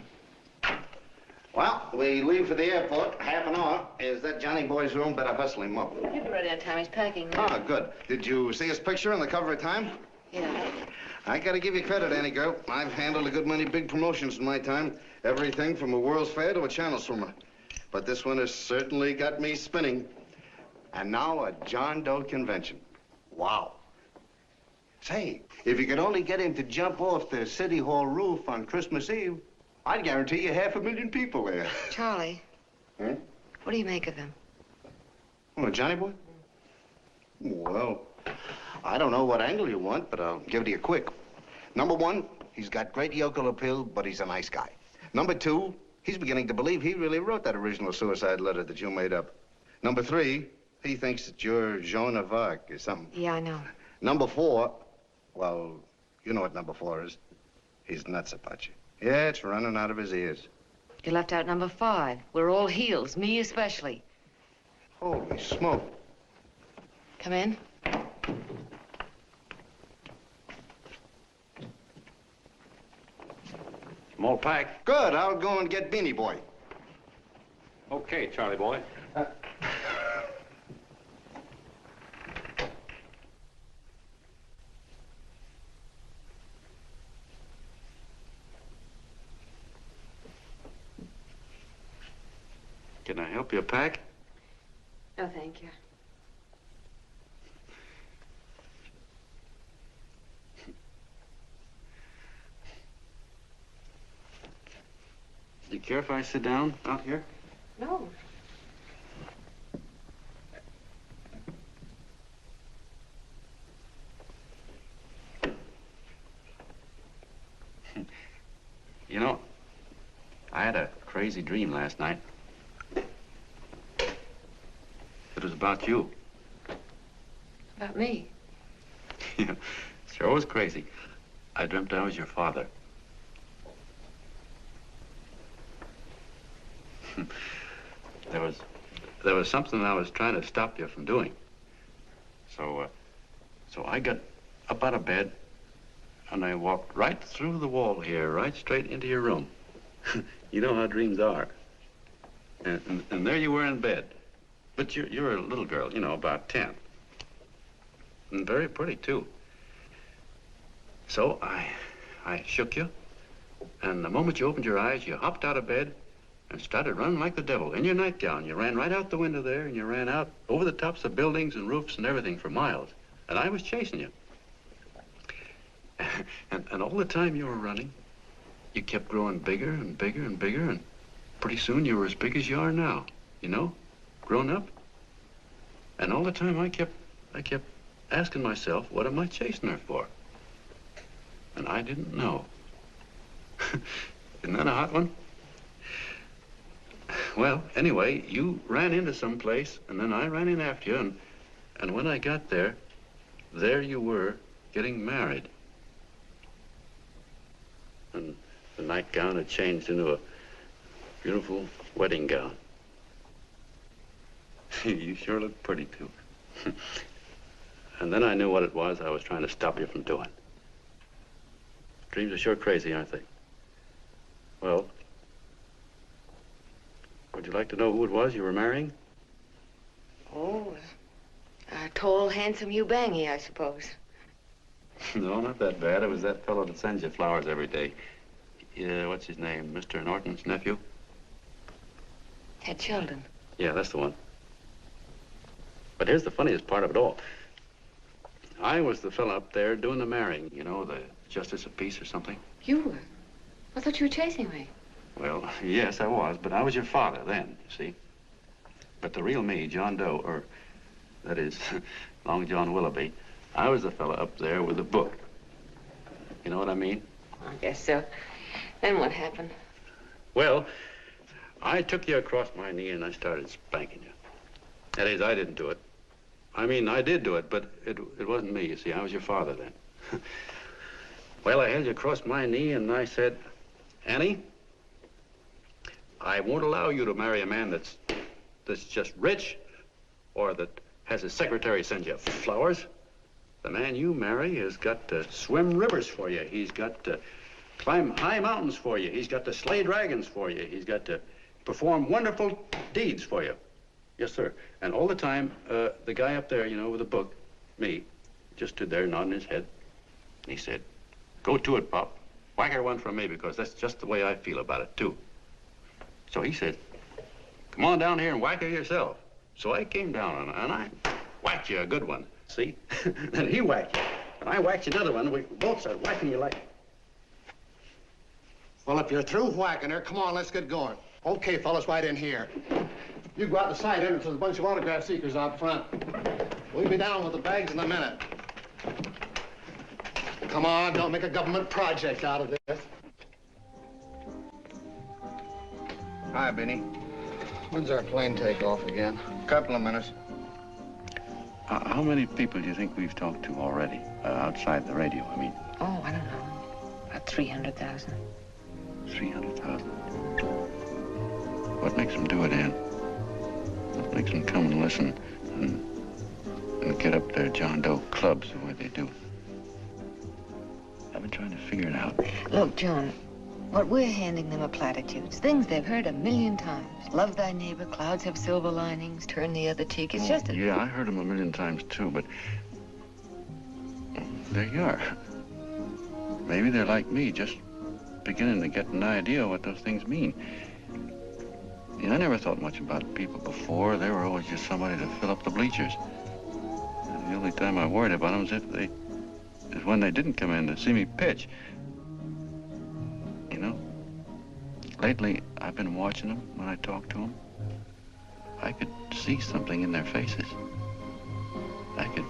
Speaker 8: Well, we leave for the airport, half an hour. Is that Johnny boy's room? Better hustle him up.
Speaker 2: He'll be ready on time. He's packing now.
Speaker 8: Ah, good. Did you see his picture on the cover of Time?
Speaker 2: Yeah.
Speaker 8: I gotta give you credit, Annie girl. I've handled a good many big promotions in my time. Everything from a World's Fair to a channel swimmer. But this one has certainly got me spinning. And now a John Doe convention. Wow. Say, if you could only get him to jump off the City Hall roof on Christmas Eve, I'd guarantee you 500,000 people there.
Speaker 2: Charlie.
Speaker 8: Huh?
Speaker 2: What do you make of him?
Speaker 8: Oh, Johnny boy? Well, I don't know what angle you want, but I'll give it to you quick. Number 1, he's got great yokel appeal, but he's a nice guy. Number 2, he's beginning to believe he really wrote that original suicide letter that you made up. Number 3, he thinks that you're Joan of Arc or something.
Speaker 2: Yeah, I know.
Speaker 8: Number 4, well, you know what number 4 is. He's nuts about you. Yeah, it's running out of his ears.
Speaker 2: You left out number 5. We're all heels, me especially.
Speaker 8: Holy smoke.
Speaker 2: Come in.
Speaker 13: Small pack.
Speaker 8: Good. I'll go and get Beanie Boy.
Speaker 13: Okay, Charlie boy. Can I help you pack?
Speaker 2: No, thank you.
Speaker 13: Do you care if I sit down out here?
Speaker 2: No.
Speaker 13: You know, I had a crazy dream last night. It was about you.
Speaker 2: About me?
Speaker 13: Yeah, sure was crazy. I dreamt I was your father. There was something I was trying to stop you from doing. So I got up out of bed and I walked right through the wall here, right straight into your room. You know how dreams are. And there you were in bed. But you're a little girl, you know, about 10. And very pretty, too. So I shook you, and the moment you opened your eyes, you hopped out of bed and started running like the devil in your nightgown. You ran right out the window there, and you ran out over the tops of buildings and roofs and everything for miles. And I was chasing you. And all the time you were running, you kept growing bigger and bigger and bigger, and pretty soon you were as big as you are now, you know, grown up. And all the time I kept asking myself, what am I chasing her for? And I didn't know. Isn't that a hot one? Well, anyway, you ran into some place, and then I ran in after you, and when I got there you were getting married. And the nightgown had changed into a beautiful wedding gown. You sure look pretty, too. And then I knew what it was I was trying to stop you from doing. Dreams are sure crazy, aren't they? Well, would you like to know who it was you were marrying?
Speaker 2: Oh, a tall, handsome Ubangi, I suppose.
Speaker 13: No, not that bad. It was that fellow that sends you flowers every day. What's his name? Mr. Norton's nephew?
Speaker 2: Ted Sheldon.
Speaker 13: Yeah, that's the one. But here's the funniest part of it all. I was the fella up there doing the marrying, you know, the justice of peace or something.
Speaker 2: You were? I thought you were chasing me.
Speaker 13: Well, yes, I was, but I was your father then, you see. But the real me, John Doe, or that is, Long John Willoughby, I was the fella up there with the book. You know what I mean?
Speaker 2: I guess so. Then what happened?
Speaker 13: Well, I took you across my knee and I started spanking you. That is, I didn't do it. I mean, I did do it, but it wasn't me, you see. I was your father then. Well, I held you across my knee and I said, Annie, I won't allow you to marry a man that's just rich or that has his secretary send you flowers. The man you marry has got to swim rivers for you. He's got to climb high mountains for you. He's got to slay dragons for you. He's got to perform wonderful deeds for you. Yes, sir. And all the time, the guy up there, you know, with the book, me, just stood there nodding his head. And he said, go to it, Pop. Whack her one from me, because that's just the way I feel about it, too. So he said, come on down here and whack her yourself. So I came down and I whacked you a good one, see? Then he whacked you, and I whacked you another one. We both started whacking you like...
Speaker 9: Well, if you're through whacking her, come on, let's get going. Okay, fellas, right in here. You go out the side entrance, there's a bunch of autograph seekers out front. We'll be down with the bags in a minute. Come on, don't make a government project out of this.
Speaker 8: Hi, Benny.
Speaker 9: When's our plane take off again?
Speaker 8: Couple of minutes.
Speaker 13: How many people do you think we've talked to already, outside the radio, I mean?
Speaker 2: Oh, I don't know. About 300,000.
Speaker 13: 300,000. What makes them do it, Ann? What makes them come and listen and get up their John Doe clubs the way they do? I've been trying to figure it out.
Speaker 2: Look, John, what we're handing them are platitudes, things they've heard 1,000,000 times. Love thy neighbor, clouds have silver linings, turn the other cheek. It's just a...
Speaker 13: Yeah, I heard them 1,000,000 times, too, but there you are. Maybe they're like me, just beginning to get an idea what those things mean. Yeah, I never thought much about people before. They were always just somebody to fill up the bleachers. And the only time I worried about them is when they didn't come in to see me pitch. You know, lately I've been watching them when I talk to them. I could see something in their faces. I could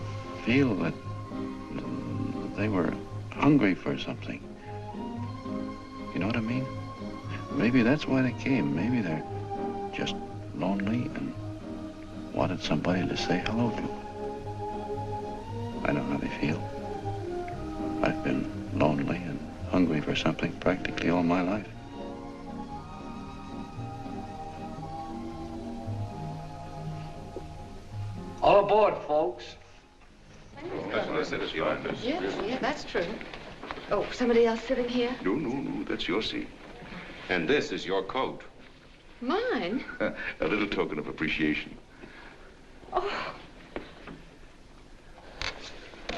Speaker 13: feel that they were hungry for something. You know what I mean? Maybe that's why they came. Maybe they're just lonely and wanted somebody to say hello to. I know how they feel. I've been lonely and hungry for something practically all my life.
Speaker 9: All aboard, folks.
Speaker 15: That's what I said, it's your office.
Speaker 2: Yeah, that's true. Oh, somebody else sitting here?
Speaker 15: No, that's your seat. And this is your coat.
Speaker 2: Mine?
Speaker 15: A little token of appreciation.
Speaker 2: Oh.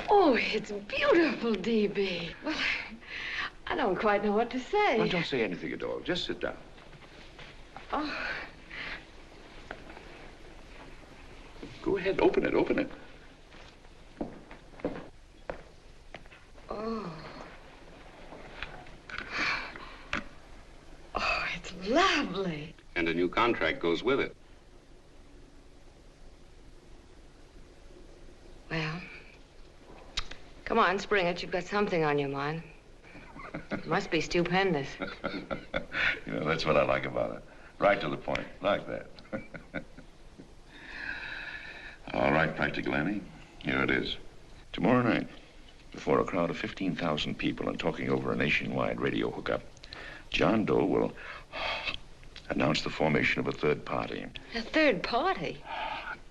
Speaker 2: Oh, it's beautiful, D.B. Well, I don't quite know what to say.
Speaker 15: Well, don't say anything at all. Just sit down.
Speaker 2: Oh.
Speaker 15: Go ahead, open it.
Speaker 2: Oh.
Speaker 3: lovely.
Speaker 19: And a new contract goes with it.
Speaker 2: Well, come on, spring it. You've got something on your mind. It must be stupendous.
Speaker 15: You know, that's what I like about it. Right to the point, like that. All right, Practical Annie, here it is. Tomorrow night, before a crowd of 15,000 people and talking over a nationwide radio hookup, John Doe will announce the formation of a third party.
Speaker 2: A third party?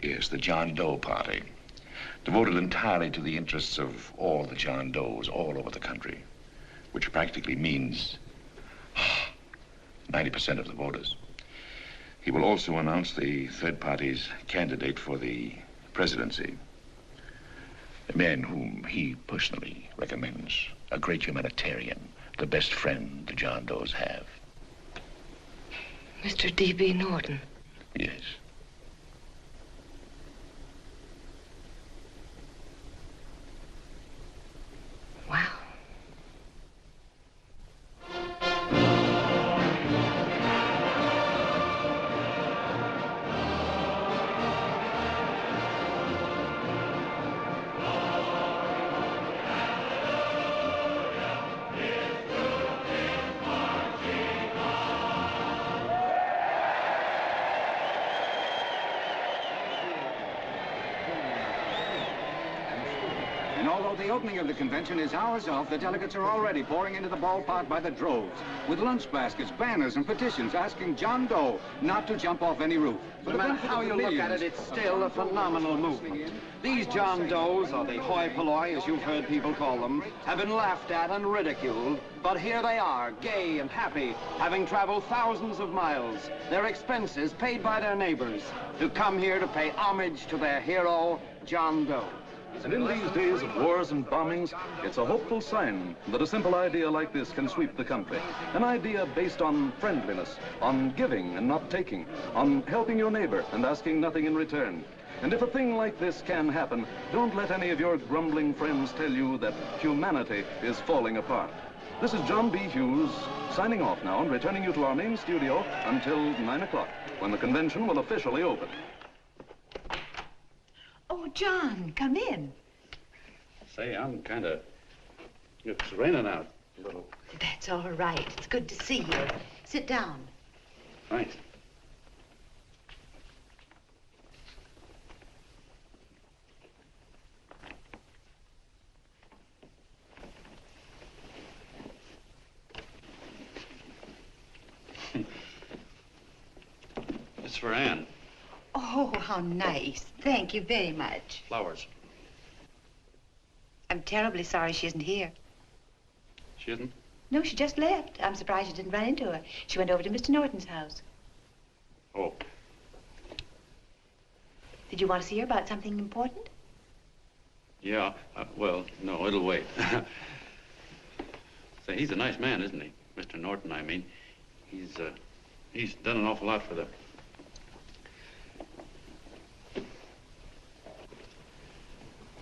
Speaker 15: Yes, the John Doe Party. Devoted entirely to the interests of all the John Does all over the country, which practically means 90% of the voters. He will also announce the third party's candidate for the presidency, a man whom he personally recommends, a great humanitarian, the best friend the John Does have.
Speaker 2: Mr. D.B. Norton.
Speaker 15: Yes.
Speaker 2: Wow.
Speaker 4: And although the opening of the convention is hours off, the delegates are already pouring into the ballpark by the droves, with lunch baskets, banners, and petitions asking John Doe not to jump off any roof.
Speaker 5: No matter how you look at it, it's still a phenomenal movement. These John Does, or the hoi polloi, as you've heard people call them, have been laughed at and ridiculed, but here they are, gay and happy, having traveled thousands of miles, their expenses paid by their neighbors, to come here to pay homage to their hero, John Doe.
Speaker 6: And in these days of wars and bombings, it's a hopeful sign that a simple idea like this can sweep the country. An idea based on friendliness, on giving and not taking, on helping your neighbor and asking nothing in return. And if a thing like this can happen, don't let any of your grumbling friends tell you that humanity is falling apart. This is John B. Hughes, signing off now and returning you to our main studio until 9 o'clock, when the convention will officially open.
Speaker 3: Oh, John, come in.
Speaker 13: Say, I'm kind of... It's raining out a little.
Speaker 3: That's all right. It's good to see you. Sit down.
Speaker 13: Thanks. It's for Anne.
Speaker 3: Oh, how nice. Thank you very much.
Speaker 13: Flowers.
Speaker 3: I'm terribly sorry she isn't here.
Speaker 13: She isn't?
Speaker 3: No, she just left. I'm surprised you didn't run into her. She went over to Mr. Norton's house.
Speaker 13: Oh.
Speaker 3: Did you want to see her about something important?
Speaker 13: Yeah, well, no, it'll wait. Say, he's a nice man, isn't he? Mr. Norton, I mean. He's done an awful lot for the...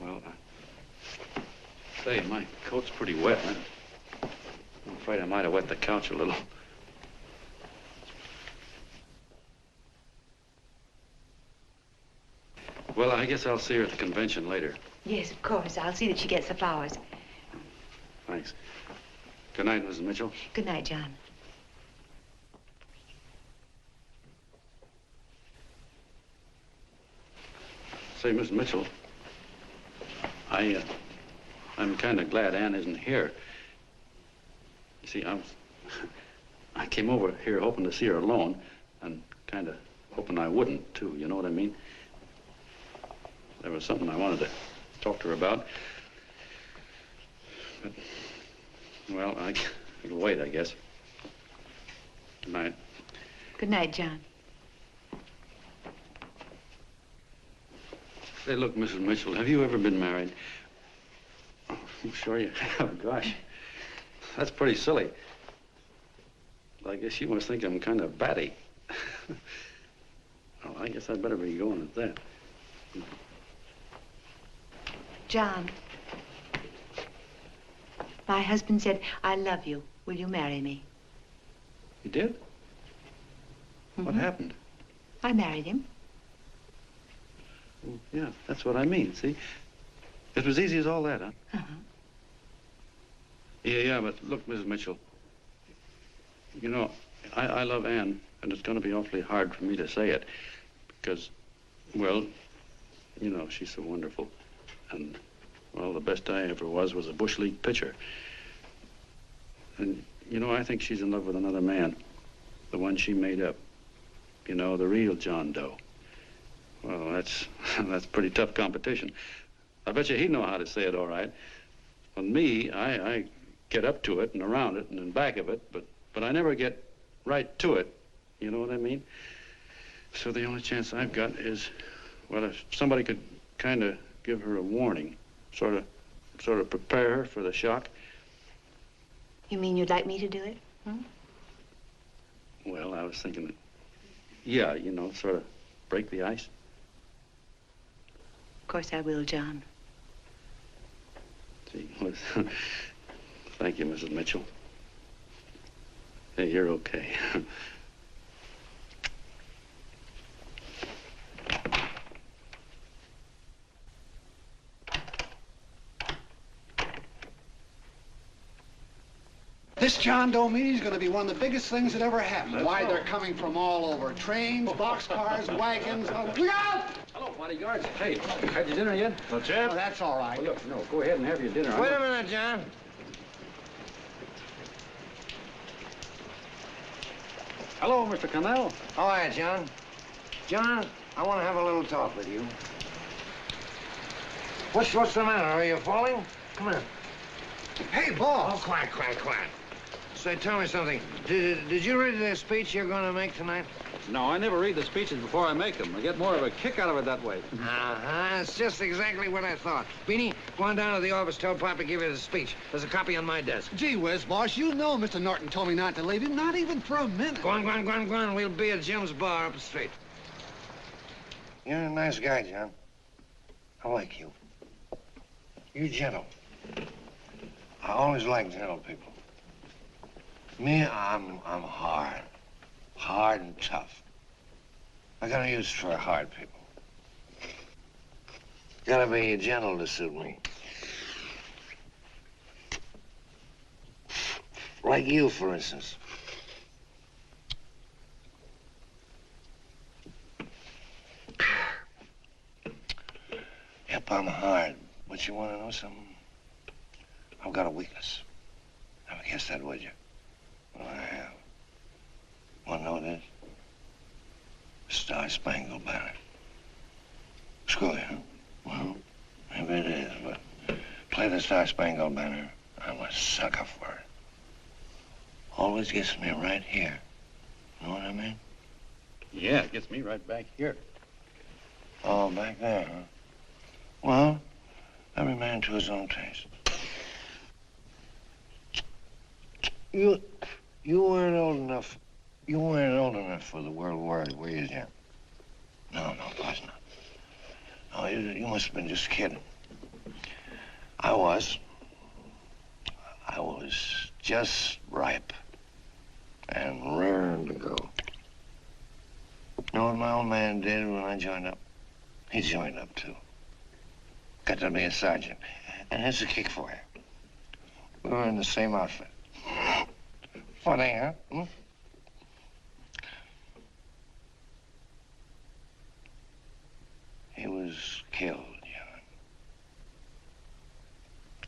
Speaker 13: Well, say, my coat's pretty wet. I'm afraid I might have wet the couch a little. Well, I guess I'll see her at the convention later.
Speaker 3: Yes, of course. I'll see that she gets the flowers.
Speaker 13: Thanks. Good night, Mrs. Mitchell.
Speaker 3: Good night, John.
Speaker 13: Say, Miss Mitchell, I'm kind of glad Anne isn't here. You see, I came over here hoping to see her alone, and kind of hoping I wouldn't, too, you know what I mean? There was something I wanted to talk to her about. But, well, it'll wait, I guess. Good night.
Speaker 3: Good night, John.
Speaker 13: Say, look, Mrs. Mitchell, have you ever been married? Oh, I'm sure you have. Gosh, that's pretty silly. I guess you must think I'm kind of batty. Well, I guess I'd better be going at that.
Speaker 3: John, my husband said, I love you. Will you marry me?
Speaker 13: You did? What happened?
Speaker 23: I married him.
Speaker 13: Well, yeah, that's what I mean, see? It was easy as all that, huh?
Speaker 23: Uh-huh.
Speaker 13: Yeah, but look, Mrs. Mitchell, you know, I love Ann, and it's going to be awfully hard for me to say it because, well, you know, she's so wonderful. And, well, the best I ever was a Bush League pitcher. And, you know, I think she's in love with another man, the one she made up. You know, the real John Doe. Well, that's pretty tough competition. I bet you he'd know how to say it all right. With me, I get up to it and around it and in back of it, but I never get right to it. You know what I mean? So the only chance I've got is, well, if somebody could kind of give her a warning, sort of prepare her for the shock.
Speaker 23: You mean you'd like me to do it? Hmm?
Speaker 13: Well, I was thinking that, yeah, you know, sort of break the ice.
Speaker 23: Of course I will, John.
Speaker 13: Gee, well, thank you, Mrs. Mitchell. Hey, you're okay.
Speaker 4: This John Doe meeting is going to be one of the biggest things that ever happened. Why, they're coming from all over. Trains, boxcars, wagons. Oh, look out!
Speaker 13: Hello, bodyguards. Hey, had your dinner yet?
Speaker 4: Not yet. Oh, that's all right.
Speaker 13: Well, look, no, go ahead and have your dinner.
Speaker 1: Wait a minute, John.
Speaker 13: Hello, Mr. Connell.
Speaker 1: How are you, John? John, I want to have a little talk with you. What's the matter? Are you falling? Come here.
Speaker 4: Hey, boss.
Speaker 1: Oh, quiet. Say, tell me something. Did you read the speech you're going to make tonight?
Speaker 13: No, I never read the speeches before I make them. I get more of a kick out of it that way.
Speaker 1: Uh-huh. It's just exactly what I thought. Beanie, go on down to the office, tell Pop to give you the speech. There's a copy on my desk.
Speaker 4: Gee whiz, boss, you know Mr. Norton told me not to leave him, not even for a minute.
Speaker 1: Go on. We'll be at Jim's bar up the street. You're a nice guy, John. I like you. You're gentle. I always like gentle people. Me, I'm hard. Hard and tough. I got a use for hard people. Gotta be gentle to suit me. Like you, for instance. Yep, I'm hard. But you want to know something? I've got a weakness. Never guess that, would you? Well, I have. Want to know what it is? Star-Spangled Banner. Screw you, huh? Well, maybe it is, but play the Star-Spangled Banner. I'm a sucker for it. Always gets me right here. Know what I mean?
Speaker 13: Yeah, it gets me right back here.
Speaker 1: Oh, back there, huh? Well, every man to his own taste. You weren't old enough. You weren't old enough for the World War, were you, Jim? No, of course not. No, you must have been just kidding. I was. I was just ripe and raring to go. You know what my old man did when I joined up? He joined up, too. Got to be a sergeant. And here's a kick for you. We were in the same outfit. Funny, huh? Hmm? He was killed, John.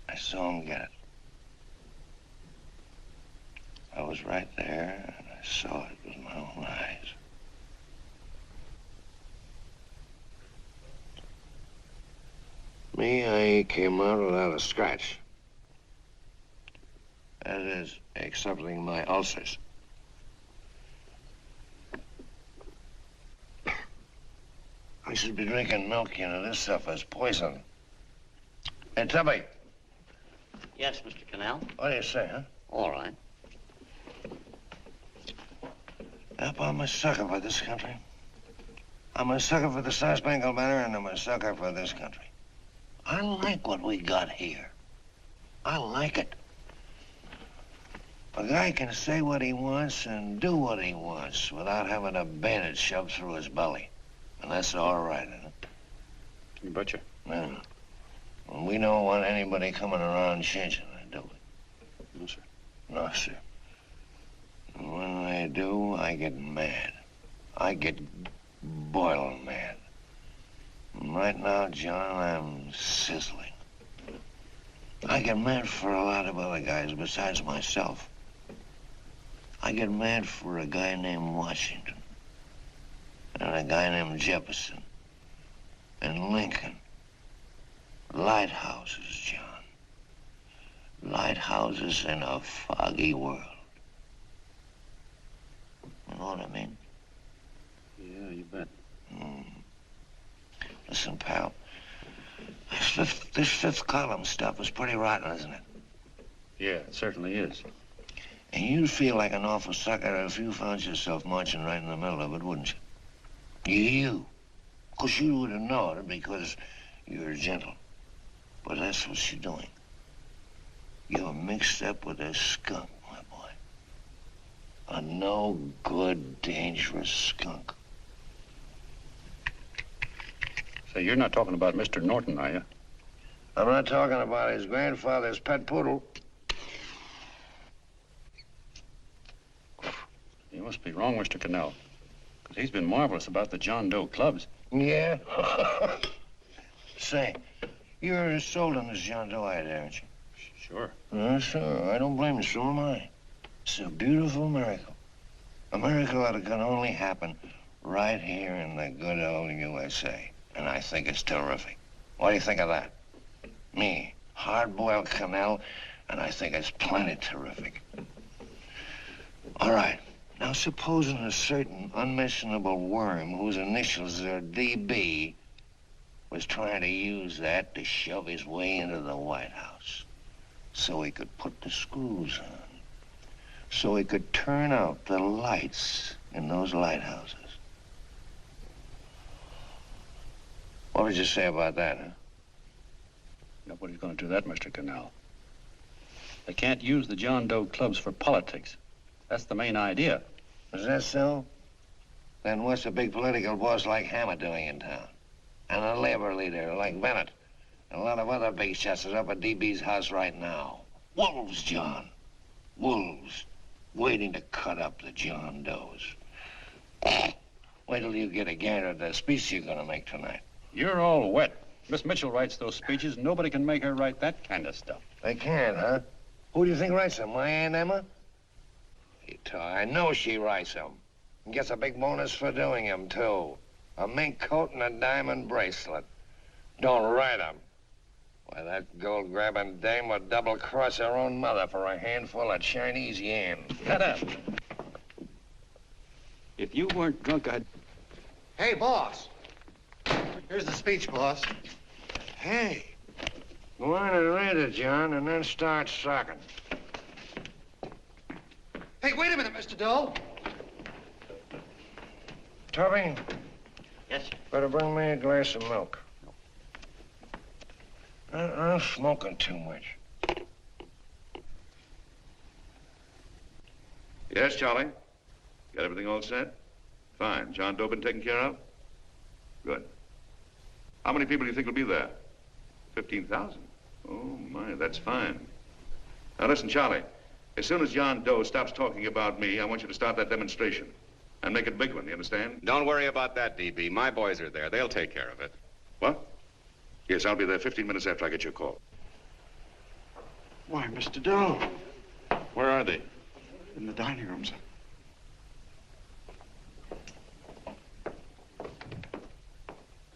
Speaker 1: I saw him get it. I was right there, and I saw it with my own eyes. Me, I came out without a scratch. That is, excepting my ulcers. I should be drinking milk, you know. This stuff is poison. Hey, Tubby.
Speaker 10: Yes, Mr. Connell.
Speaker 1: What do you say, huh?
Speaker 10: All right.
Speaker 1: Yep, I'm a sucker for this country. I'm a sucker for the Star-Spangled Banner, and I'm a sucker for this country. I like what we got here. I like it.
Speaker 7: A guy can say what he wants and do what he wants without having a bayonet shoved through his belly. And that's all right, isn't it?
Speaker 13: You betcha.
Speaker 7: Yeah. Well, we don't want anybody coming around changing it, do we?
Speaker 13: No, sir.
Speaker 7: No, sir. And when they do, I get mad. I get boiling mad. And right now, John, I'm sizzling. I get mad for a lot of other guys besides myself. I get mad for a guy named Washington, and a guy named Jefferson, and Lincoln. Lighthouses, John. Lighthouses in a foggy world. You know what I mean?
Speaker 13: Yeah, you bet.
Speaker 7: Listen, pal, this fifth column stuff is pretty rotten, isn't it?
Speaker 13: Yeah, it certainly is.
Speaker 7: And you'd feel like an awful sucker if you found yourself marching right in the middle of it, wouldn't you? You. Of course, you would have known it because you're gentle. But that's what you're doing. You're mixed up with a skunk, my boy. A no-good, dangerous skunk.
Speaker 13: Say, you're not talking about Mr. Norton, are you?
Speaker 7: I'm not talking about his grandfather's pet poodle.
Speaker 13: You must be wrong, Mr. Cannell. Because he's been marvelous about the John Doe clubs.
Speaker 7: Yeah? Say, you're sold on this John Doe idea, aren't you?
Speaker 13: Sure.
Speaker 7: Sure. I don't blame you. So am I. It's a beautiful miracle. A miracle that can only happen right here in the good old USA. And I think it's terrific. What do you think of that? Me, hard-boiled Cannell, and I think it's plenty terrific. All right. Now, supposing a certain unmentionable worm whose initials are DB was trying to use that to shove his way into the White House so he could put the screws on, so he could turn out the lights in those lighthouses. What would you say about that, huh?
Speaker 13: Nobody's going to do that, Mr. Cannell. They can't use the John Doe clubs for politics. That's the main idea.
Speaker 7: Is that so? Then what's a big political boss like Hammett doing in town? And a labor leader like Bennett? And a lot of other big shots are up at DB's house right now. Wolves, John. Wolves. Waiting to cut up the John Does. Wait till you get a gander at the speech you're gonna make tonight.
Speaker 13: You're all wet. Miss Mitchell writes those speeches. Nobody can make her write that kind of stuff.
Speaker 7: They can't, huh? Who do you think writes them? My Aunt Emma? I know she writes them. And gets a big bonus for doing them, too. A mink coat and a diamond bracelet. Don't write them. Why, that gold-grabbing dame would double-cross her own mother for a handful of Chinese yen.
Speaker 13: Shut up. If you weren't drunk, I'd...
Speaker 1: Hey, boss. Here's the speech, boss.
Speaker 7: Hey. Go on and read it, John, and then start sucking.
Speaker 1: Hey, wait a minute, Mr. Doe.
Speaker 7: Tubby,
Speaker 10: Yes, sir.
Speaker 7: better bring me a glass of milk. I'm smoking too much.
Speaker 24: Yes, Charlie? Got everything all set? Fine. John Doe been taken care of? Good. How many people do you think will be there? 15,000? Oh, my, that's fine. Now, listen, Charlie. As soon as John Doe stops talking about me, I want you to start that demonstration. And make it a big one, you understand?
Speaker 12: Don't worry about that, DB. My boys are there. They'll take care of it.
Speaker 24: What? Yes, I'll be there 15 minutes after I get your call.
Speaker 11: Why, Mr. Doe,
Speaker 24: Where are they?
Speaker 11: in the dining room, sir.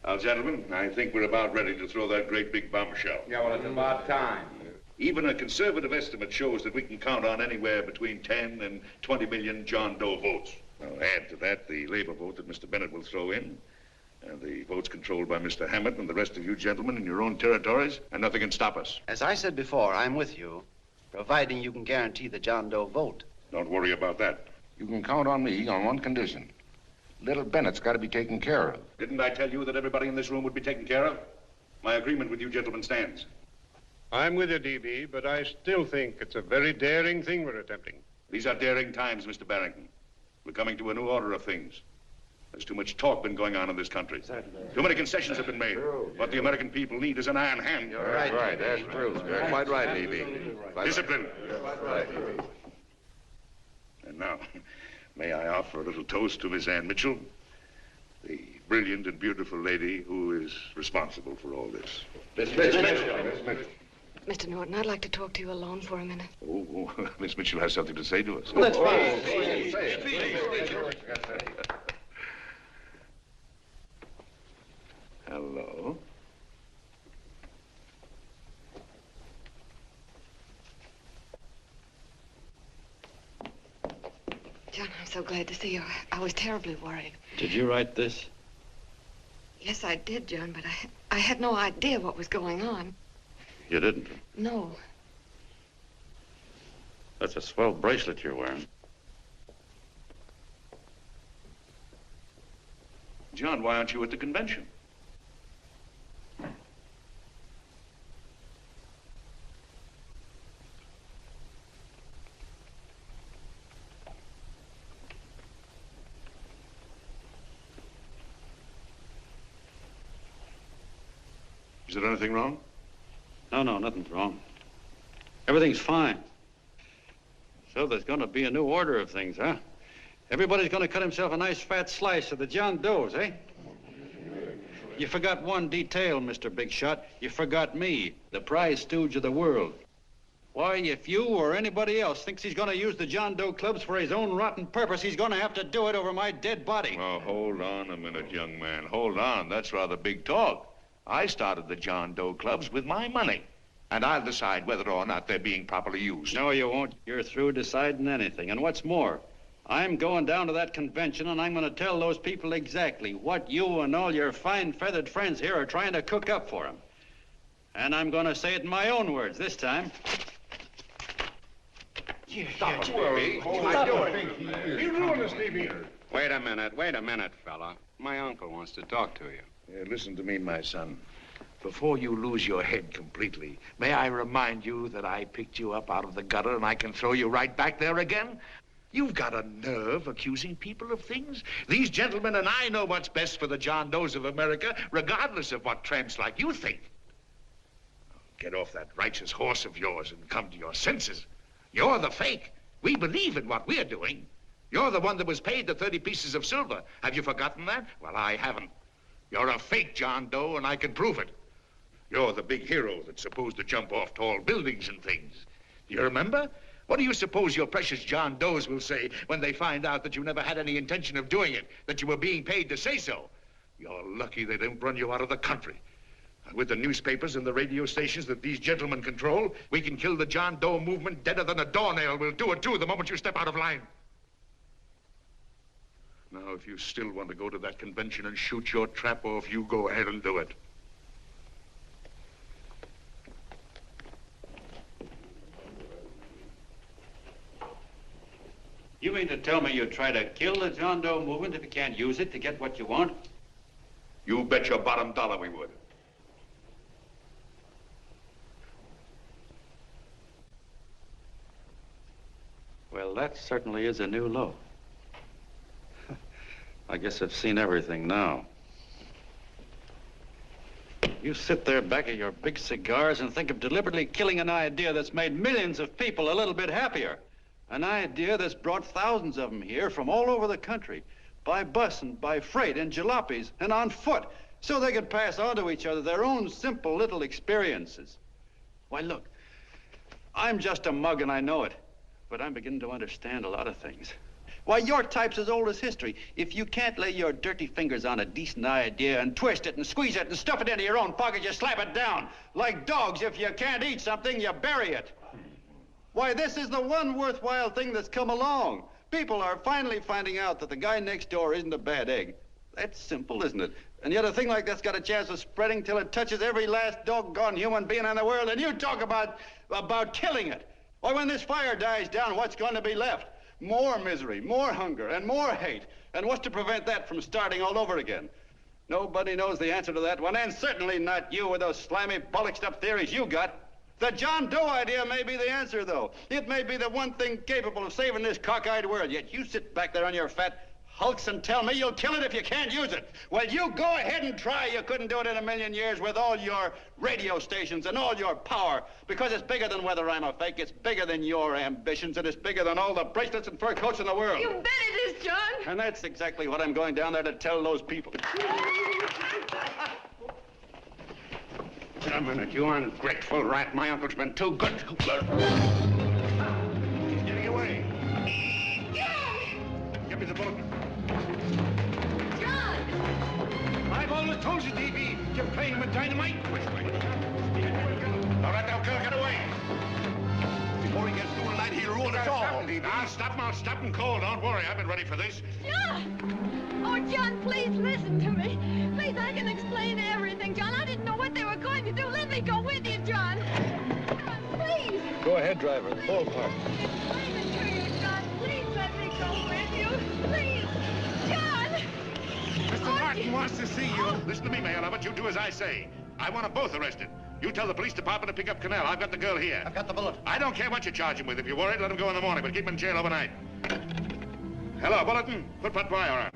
Speaker 24: Now, gentlemen, I think we're about ready to throw that great big bombshell.
Speaker 12: Yeah, well, it's about time.
Speaker 24: Even a conservative estimate shows that we can count on anywhere between 10 and 20 million John Doe votes. Now, add to that the labor vote that Mr. Bennett will throw in, and the votes controlled by Mr. Hammett and the rest of you gentlemen in your own territories, and nothing can stop us.
Speaker 16: As I said before, I'm with you, providing you can guarantee the John Doe vote.
Speaker 24: Don't worry about that.
Speaker 15: You can count on me on one condition. Little Bennett's got to be taken care of.
Speaker 24: Didn't I tell you that everybody in this room would be taken care of? My agreement with you gentlemen stands.
Speaker 17: I'm with you, DB, but I still think it's a very daring thing we're attempting.
Speaker 24: These are daring times, Mr. Barrington. We're coming to a new order of things. There's too much talk been going on in this country. Too many concessions have been made. What the American people need is an iron hand.
Speaker 15: You're right. That's true. You're quite right, D.B.
Speaker 24: Discipline. Right. And now, may I offer a little toast to Miss Ann Mitchell, the brilliant and beautiful lady who is responsible for all this. Miss Mitchell.
Speaker 2: Mr. Norton, I'd like to talk to you alone for a minute.
Speaker 24: Oh, Miss Mitchell has something to say to us.
Speaker 5: That's fine.
Speaker 24: Hello.
Speaker 2: John, I'm so glad to see you. I was terribly worried.
Speaker 13: Did you write this?
Speaker 2: Yes, I did, John, but I had no idea what was going on.
Speaker 13: You didn't?
Speaker 2: No.
Speaker 13: That's a swell bracelet you're wearing.
Speaker 24: John, why aren't you at the convention? Is there anything wrong?
Speaker 13: No, nothing's wrong. Everything's fine. So there's going to be a new order of things, huh? Everybody's going to cut himself a nice fat slice of the John Does, eh? You forgot one detail, Mr. Big Shot. You forgot me, the prize stooge of the world. Why, if you or anybody else thinks he's going to use the John Doe clubs for his own rotten purpose, he's going to have to do it over my dead body.
Speaker 24: Oh, hold on a minute, young man. Hold on. That's rather big talk. I started the John Doe clubs with my money, and I'll decide whether or not they're being properly used.
Speaker 13: No, you won't. You're through deciding anything. And what's more, I'm going down to that convention, and I'm going to tell those people exactly what you and all your fine-feathered friends here are trying to cook up for them. And I'm going to say it in my own words this time.
Speaker 24: Stop him, DB.
Speaker 11: You ruined us, DB.
Speaker 12: Wait a minute, fella. My uncle wants to talk to you.
Speaker 7: Listen to me, my son. Before you lose your head completely, may I remind you that I picked you up out of the gutter and I can throw you right back there again? You've got a nerve accusing people of things. These gentlemen and I know what's best for the John Does of America, regardless of what tramps like you think. Get off that righteous horse of yours and come to your senses. You're the fake. We believe in what we're doing. You're the one that was paid the 30 pieces of silver. Have you forgotten that? Well, I haven't. You're a fake John Doe, and I can prove it. You're the big hero that's supposed to jump off tall buildings and things. Do you remember? What do you suppose your precious John Does will say when they find out that you never had any intention of doing it, that you were being paid to say so? You're lucky they don't run you out of the country. And with the newspapers and the radio stations that these gentlemen control, we can kill the John Doe movement deader than a doornail. We'll do it, too, the moment you step out of line. Now, if you still want to go to that convention and shoot your trap off, you go ahead and do it.
Speaker 13: You mean to tell me you'd try to kill the John Doe movement if you can't use it to get what you want?
Speaker 24: You bet your bottom dollar we would.
Speaker 13: Well, that certainly is a new low. I guess I've seen everything now. You sit there back of your big cigars and think of deliberately killing an idea that's made millions of people a little bit happier. An idea that's brought thousands of them here from all over the country, by bus and by freight and jalopies and on foot, so they could pass on to each other their own simple little experiences. Why, look, I'm just a mug and I know it, but I'm beginning to understand a lot of things. Why, your type's as old as history. If you can't lay your dirty fingers on a decent idea and twist it and squeeze it and stuff it into your own pocket, you slap it down. Like dogs, if you can't eat something, you bury it. Why, this is the one worthwhile thing that's come along. People are finally finding out that the guy next door isn't a bad egg. That's simple, isn't it? And yet a thing like that's got a chance of spreading till it touches every last doggone human being in the world, and you talk about killing it. Why, when this fire dies down, what's going to be left? More misery, more hunger, and more hate. And what's to prevent that from starting all over again? Nobody knows the answer to that one, and certainly not you with those slimy, bollocksed up theories you got.
Speaker 14: The John Doe idea may be the answer, though. It may be the one thing capable of saving this cockeyed world. Yet you sit back there on your fat hulks and tell me you'll kill it if you can't use it. Well, you go ahead and try. You couldn't do it in a million years with all your radio stations and all your power. Because it's bigger than whether I'm a fake. It's bigger than your ambitions, and it's bigger than all the bracelets and fur coats in the world.
Speaker 2: You bet it is, John.
Speaker 14: And that's exactly what I'm going down there to tell those people.
Speaker 12: Wait a minute, you ungrateful rat. My uncle's been too good. He's getting away. Give me the bullet.
Speaker 2: John!
Speaker 12: I've always told you, D.B., you're playing with dynamite. Which way? All right, now, girl, get away. Before he gets through tonight, he'll ruin us all. Now, stop him cold. Don't worry, I've been ready for this.
Speaker 17: John! Oh, John, please listen to me. Please, I can explain everything, John. I didn't know what they were going to do. Let me go with you, John. John, please.
Speaker 6: Go ahead, driver. Ballpark.
Speaker 17: Explain it to you, John. Please let me go with you. Please. John!
Speaker 12: Mr. Martin wants to see you. Listen to me, Mayor Lovett. You do as I say. I want them both arrested. You tell the police department to pick up Cannell. I've got the girl here.
Speaker 16: I've got the bullet.
Speaker 12: I don't care what you charge him with. If you're worried, let him go in the morning, but keep him in jail overnight. Hello, Bulletin. Put Put Wire on.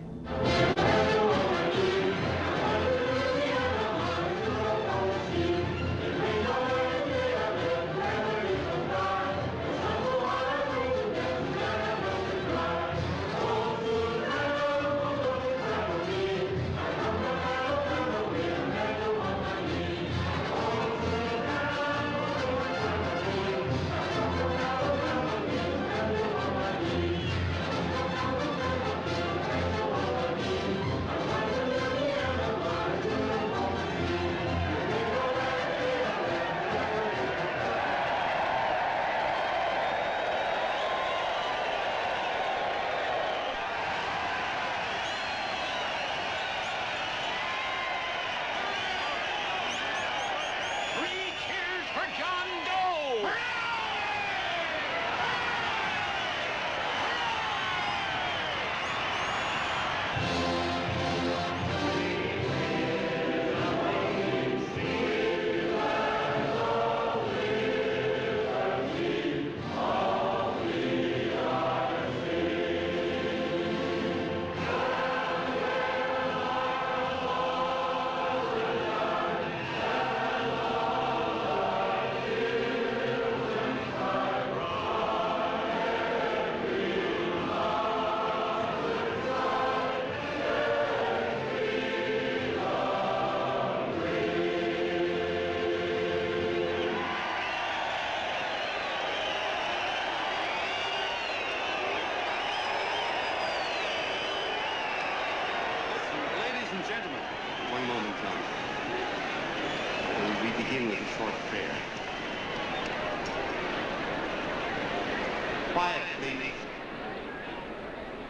Speaker 16: Quiet, please.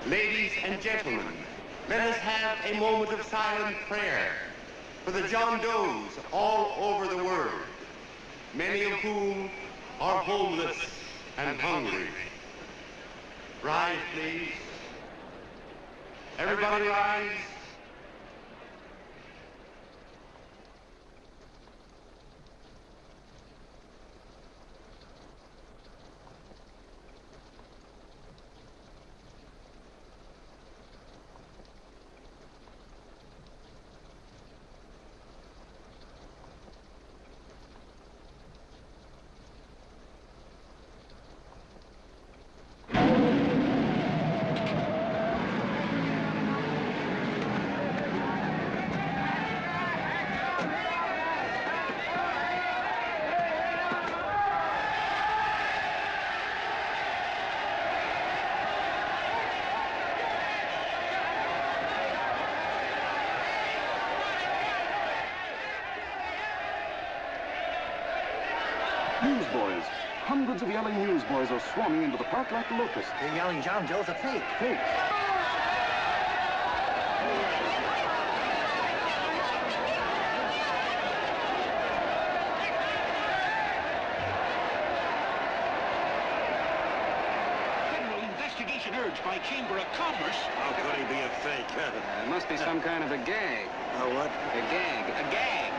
Speaker 16: Ladies and gentlemen, let us have a moment of silent prayer for the John Does all over the world, many of whom are homeless and hungry. Rise, please. Everybody rise.
Speaker 6: Newsboys. Hundreds of yelling newsboys are swarming into the park like locusts.
Speaker 1: They're yelling John Doe's a fake.
Speaker 6: Fake.
Speaker 11: Federal investigation urged by Chamber of Commerce.
Speaker 7: How could he be a fake?
Speaker 5: It must be some kind of a gag.
Speaker 7: What?
Speaker 5: A gag. A gag.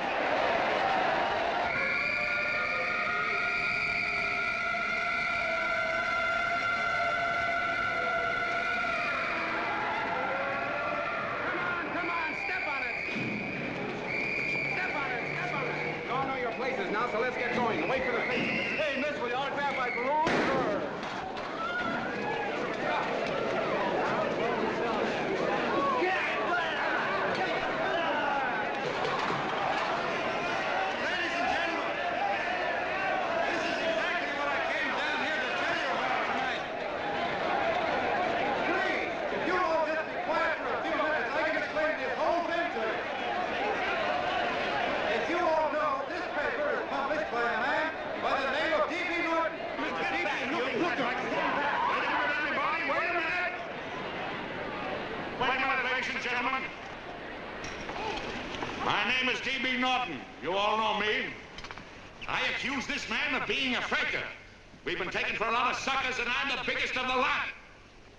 Speaker 14: now, so let's get going. Wait for the paper. Hey, miss, will you autograph my balloon? Sure.
Speaker 11: Gentlemen, my name is D.B. Norton. You all know me. I accuse this man of being a faker. We've been taken for a lot of suckers, and I'm the biggest of the lot.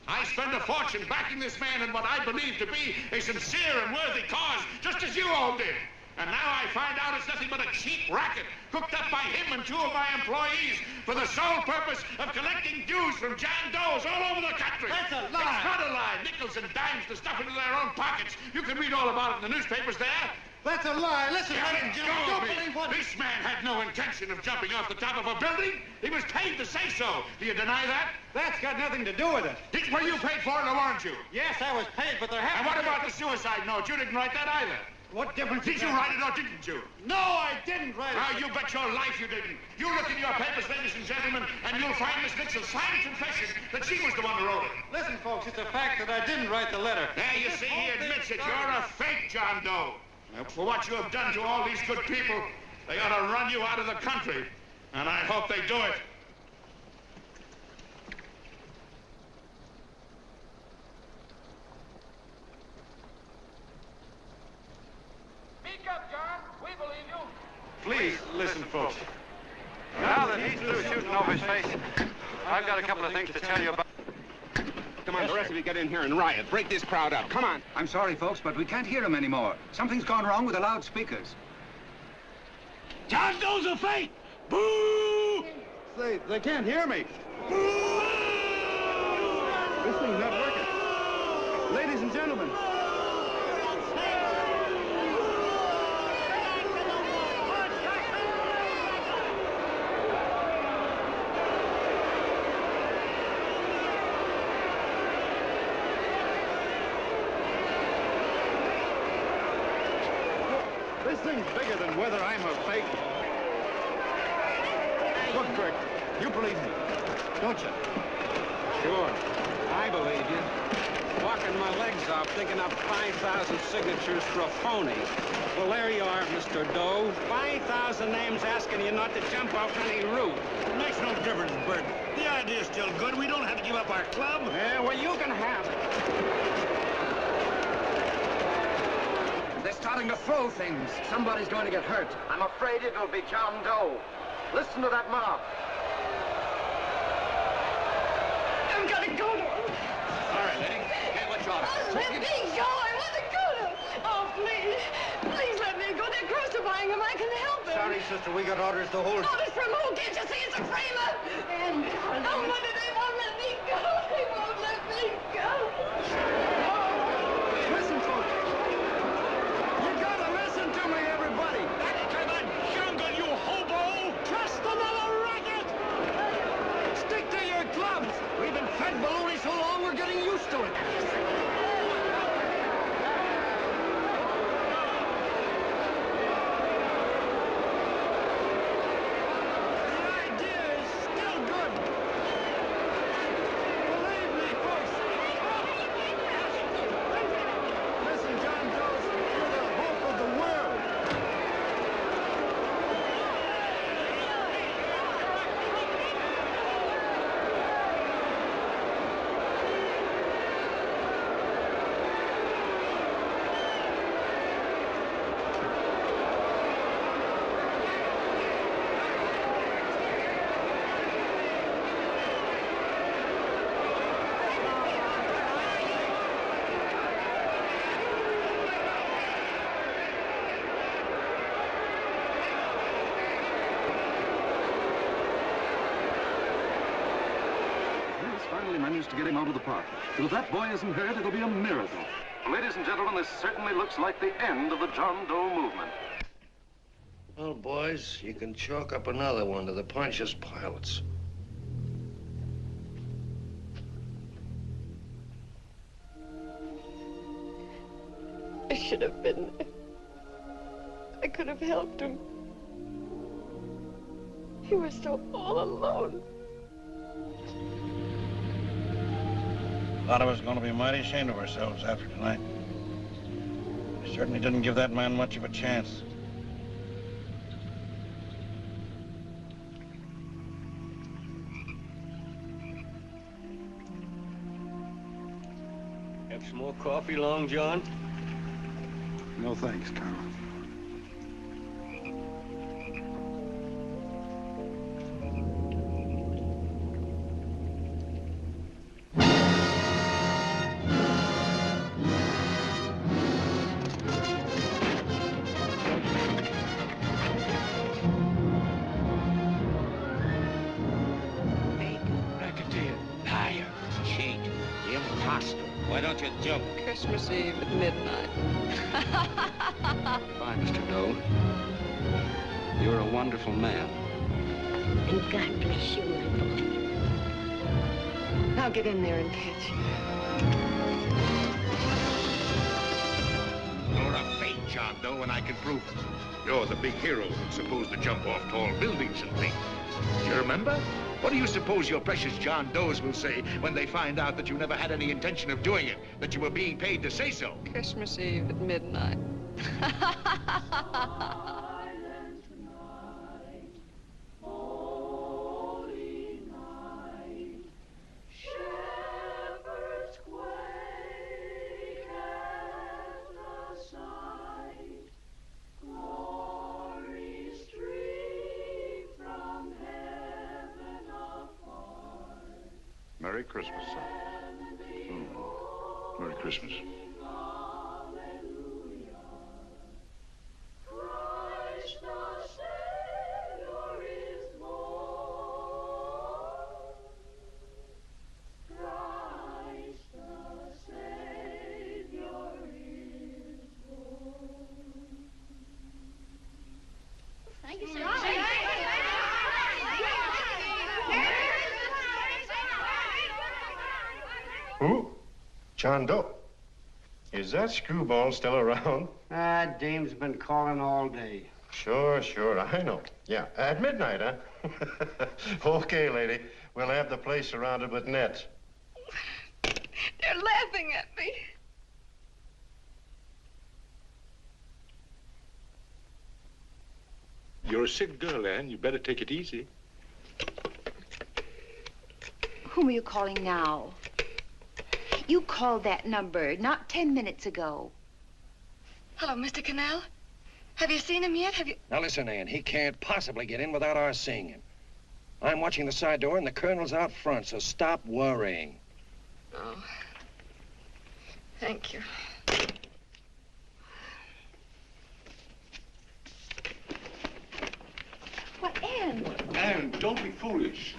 Speaker 11: I spent a fortune backing this man in what I believe to be a sincere and worthy cause, just as you all did. And now I find out it's nothing but a cheap racket cooked up by him and two of my employees for the sole purpose of collecting dues from John Does all over the country.
Speaker 14: That's a lie.
Speaker 11: It's not a lie. Nickels and dimes to stuff into their own pockets. You can read all about it in the newspapers there.
Speaker 14: That's a lie. Listen,
Speaker 11: Let
Speaker 14: you
Speaker 11: go
Speaker 14: don't
Speaker 11: of me.
Speaker 14: believe what...
Speaker 11: This man had no intention of jumping off the top of a building. He was paid to say so. Do you deny that?
Speaker 14: That's got nothing to do with it.
Speaker 11: Were you paid for it or weren't you?
Speaker 14: Yes, I was paid, but there
Speaker 11: And
Speaker 14: happened...
Speaker 11: what about the suicide note? You didn't write that either.
Speaker 14: What difference...
Speaker 11: Did you write it or didn't you?
Speaker 14: No, I didn't write it.
Speaker 11: Now, you bet your life you didn't. You look in your papers, ladies and gentlemen, and you'll find Miss Nixon's signed confession that she was the one who wrote it.
Speaker 14: Listen, folks, it's a fact that I didn't write the letter.
Speaker 11: There, you see, he admits it. You're a fake, John Doe. For what you have done to all these good people, they ought to run you out of the country. And I hope they do it.
Speaker 14: Speak up, John. We believe you.
Speaker 5: Please, listen, folks. Now that he's through shooting over his face, I've got a couple of things to tell you about.
Speaker 14: Come on, the rest of you get in here and riot. Break this crowd up. Come on.
Speaker 4: I'm sorry, folks, but we can't hear him anymore. Something's gone wrong with the loudspeakers.
Speaker 14: John Doe's a fake! Boo! They can't hear me. Boo! This thing's not working. Ladies and gentlemen. This thing's bigger than whether I'm a fake. Look, Kirk, you believe me, don't you?
Speaker 5: Sure, I believe you. Walking my legs off, thinking up 5,000 signatures for a phony. Well, there you are, Mr. Doe. 5,000 names asking you not to jump off any roof.
Speaker 11: It makes no difference, Bert. The idea's still good. We don't have to give up our club.
Speaker 5: Yeah, well, you can have it.
Speaker 4: They're starting to throw things. Somebody's going to get hurt.
Speaker 9: I'm afraid it'll be John Doe. Listen to that mob.
Speaker 17: I've got to go to him.
Speaker 11: All right, lady. Hey, what's your order?
Speaker 17: Oh, let me go. I want to go to him. Oh, please. Please let me go. They're crucifying him. I can help him.
Speaker 9: Sorry, sister, we got orders to hold.
Speaker 17: Orders from who? Can't you see it's a framer? And oh, mother, they won't let me go. They won't let me go.
Speaker 14: Listen, folks. You gotta listen to me, everybody.
Speaker 11: Back to the jungle, you hobo!
Speaker 14: Just another racket. Stick to your clubs. We've been fed baloney so long, we're getting used to it. The idea is still good. Believe me, folks. Listen, John Doe, you're the hope of the world.
Speaker 6: He's finally managed to get him out of the park. But if that boy isn't hurt, it'll be a miracle. Ladies and gentlemen, this certainly looks like the end of the John Doe movement.
Speaker 7: Well, boys, you can chalk up another one to the Pontius pilots.
Speaker 17: I should have been there. I could have helped him. He was so all alone.
Speaker 18: A lot of us are going to be mighty ashamed of ourselves after tonight. We certainly didn't give that man much of a chance.
Speaker 20: Have some more coffee, Long John?
Speaker 12: No thanks, Carl.
Speaker 18: Why don't you jump?
Speaker 17: Christmas Eve at midnight.
Speaker 19: Bye, Mr. Doe. You're a wonderful man.
Speaker 2: And God bless you, my boy. Now get in there and catch.
Speaker 24: You're a fake John Doe, and I can prove it. You're the big hero who's supposed to jump off tall buildings and things. You remember? What do you suppose your precious John Does will say when they find out that you never had any intention of doing it, that you were being paid to say so?
Speaker 17: Christmas Eve at midnight.
Speaker 24: Merry Christmas, son. Merry Christmas.
Speaker 17: Thank you, sir.
Speaker 7: Who? John Doe. Is that screwball still around?
Speaker 5: Dame's been calling all day.
Speaker 7: Sure, I know. Yeah, at midnight, huh? Okay, lady. We'll have the place surrounded with nets.
Speaker 17: They're laughing at me.
Speaker 12: You're a sick girl, Anne. You better take it easy.
Speaker 21: Whom are you calling now? You called that number not 10 minutes ago.
Speaker 17: Hello, Mr. Cannell. Have you seen him yet?
Speaker 9: Now listen, Ann, he can't possibly get in without our seeing him. I'm watching the side door and the colonel's out front, so stop worrying.
Speaker 17: Oh. Thank you.
Speaker 21: What, Ann?
Speaker 12: Anne, don't be foolish.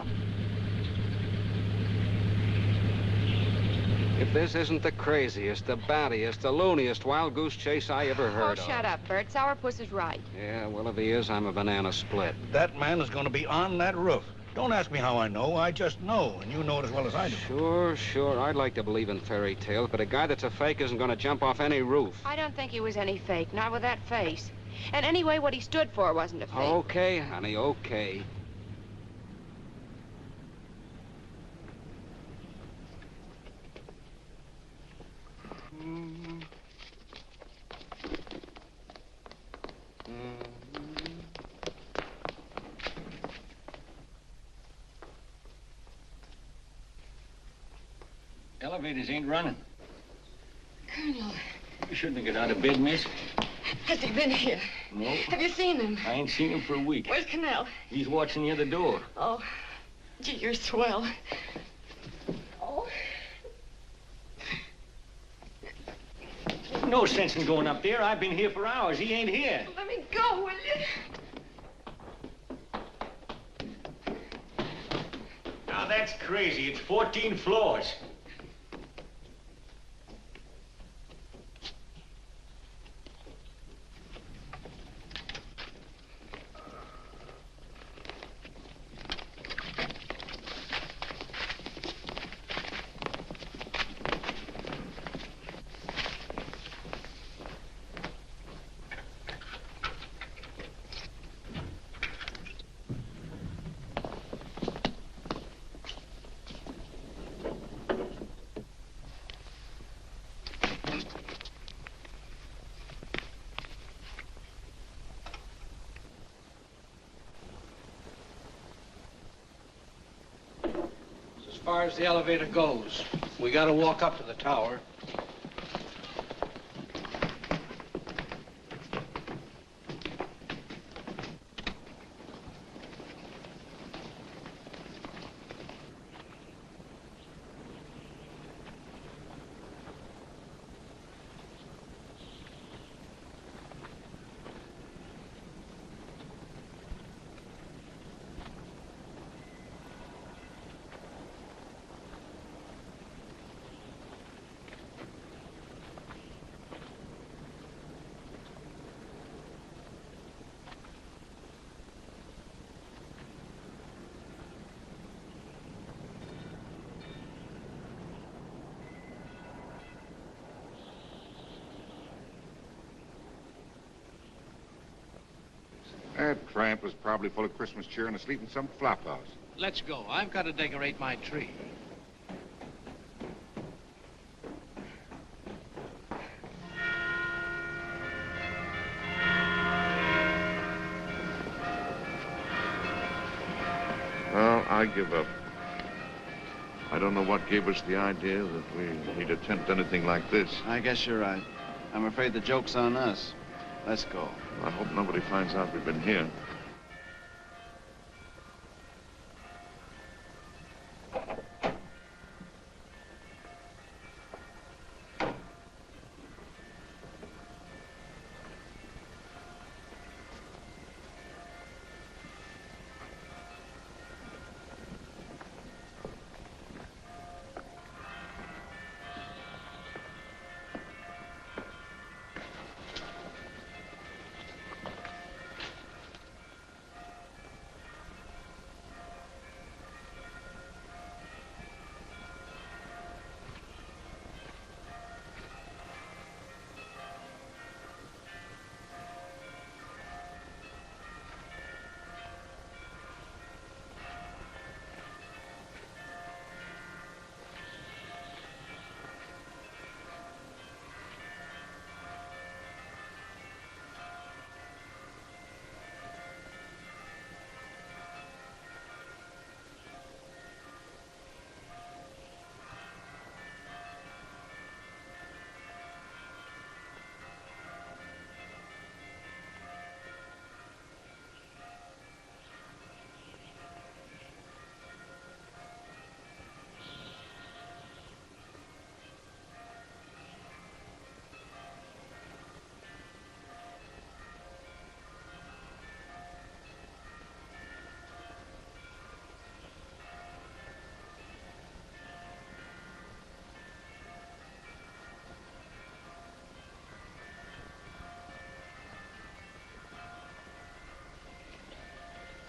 Speaker 19: If this isn't the craziest, the battiest, the looniest wild goose chase I ever heard of.
Speaker 21: Oh, shut up, Bert. Sourpuss is right.
Speaker 19: Yeah, well, if he is, I'm a banana split.
Speaker 18: That man is going to be on that roof. Don't ask me how I know. I just know, and you know it as well as I do.
Speaker 19: Sure. I'd like to believe in fairy tales, but a guy that's a fake isn't going to jump off any roof.
Speaker 21: I don't think he was any fake, not with that face. And anyway, what he stood for wasn't a fake.
Speaker 19: Okay, honey, okay.
Speaker 20: Elevators ain't running.
Speaker 17: Colonel,
Speaker 20: You shouldn't have got out of bed, miss.
Speaker 17: has he been here?
Speaker 20: No.
Speaker 17: Have you seen him?
Speaker 20: I ain't seen him for a week.
Speaker 17: Where's Cannell?
Speaker 20: He's watching the other door.
Speaker 17: Oh, gee, you're swell. Oh.
Speaker 20: No sense in going up there. I've been here for hours. He ain't here.
Speaker 17: Let me go, will you?
Speaker 20: Now, that's crazy. It's 14 floors.
Speaker 18: far as the elevator goes. We gotta walk up to the tower.
Speaker 12: That tramp was probably full of Christmas cheer and asleep in some flop house.
Speaker 18: Let's go. I've got to decorate my tree.
Speaker 12: Well, I give up. I don't know what gave us the idea that we'd attempt anything like this.
Speaker 3: I guess you're right. I'm afraid the joke's on us. Let's go.
Speaker 12: I hope nobody finds out we've been here.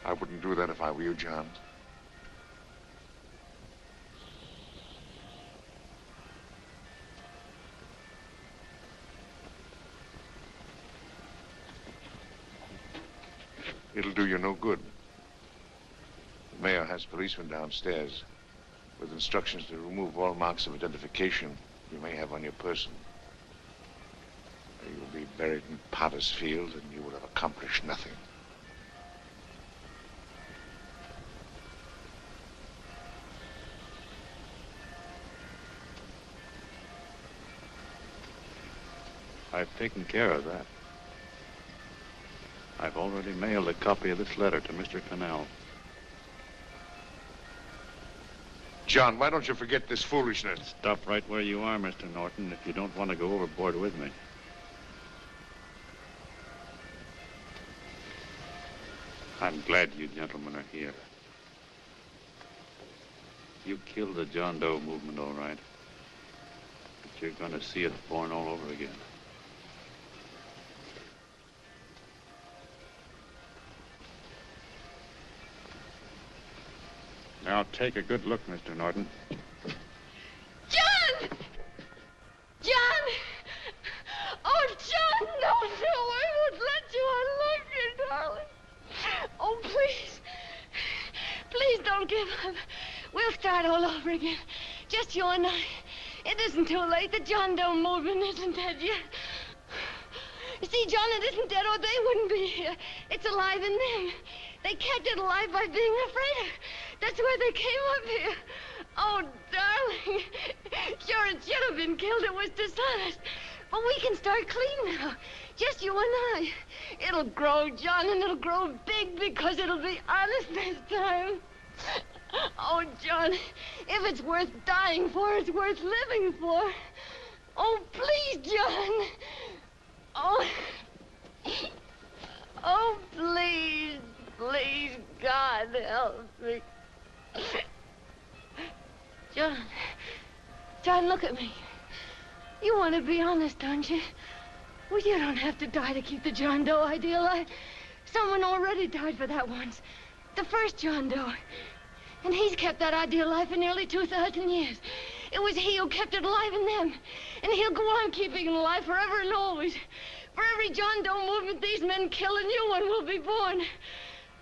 Speaker 12: I wouldn't do that if I were you, John. It'll do you no good. The mayor has policemen downstairs with instructions to remove all marks of identification you may have on your person. You'll be buried in Potter's Field and you will have accomplished nothing.
Speaker 13: I've taken care of that. I've already mailed a copy of this letter to Mr. Connell.
Speaker 12: John, why don't you forget this foolishness?
Speaker 13: Stop right where you are, Mr. Norton, if you don't want to go overboard with me. I'm glad you gentlemen are here. You killed the John Doe movement, all right. But you're going to see it born all over again. Now, take a good look, Mr. Norton.
Speaker 17: John! John! Oh, John, no, I won't let you. I love you, darling. Oh, please. Please don't give up. We'll start all over again. Just you and I. It isn't too late. The John Doe movement isn't dead yet. You see, John, it isn't dead or they wouldn't be here. It's alive in them. They kept it alive by being afraid of. That's why they came up here. Oh, darling. Sure, it should have been killed. It was dishonest. But we can start clean now. Just you and I. It'll grow, John, and it'll grow big because it'll be honest this time. Oh, John, if it's worth dying for, it's worth living for. Oh, please, John. Oh. Oh, please, please, God, help me. John, look at me. You want to be honest, don't you? Well, you don't have to die to keep the John Doe idea alive. Someone already died for that once. The first John Doe. And he's kept that idea alive for nearly 2,000 years. It was he who kept it alive in them. And he'll go on keeping it alive forever and always. For every John Doe movement these men kill, a new one will be born.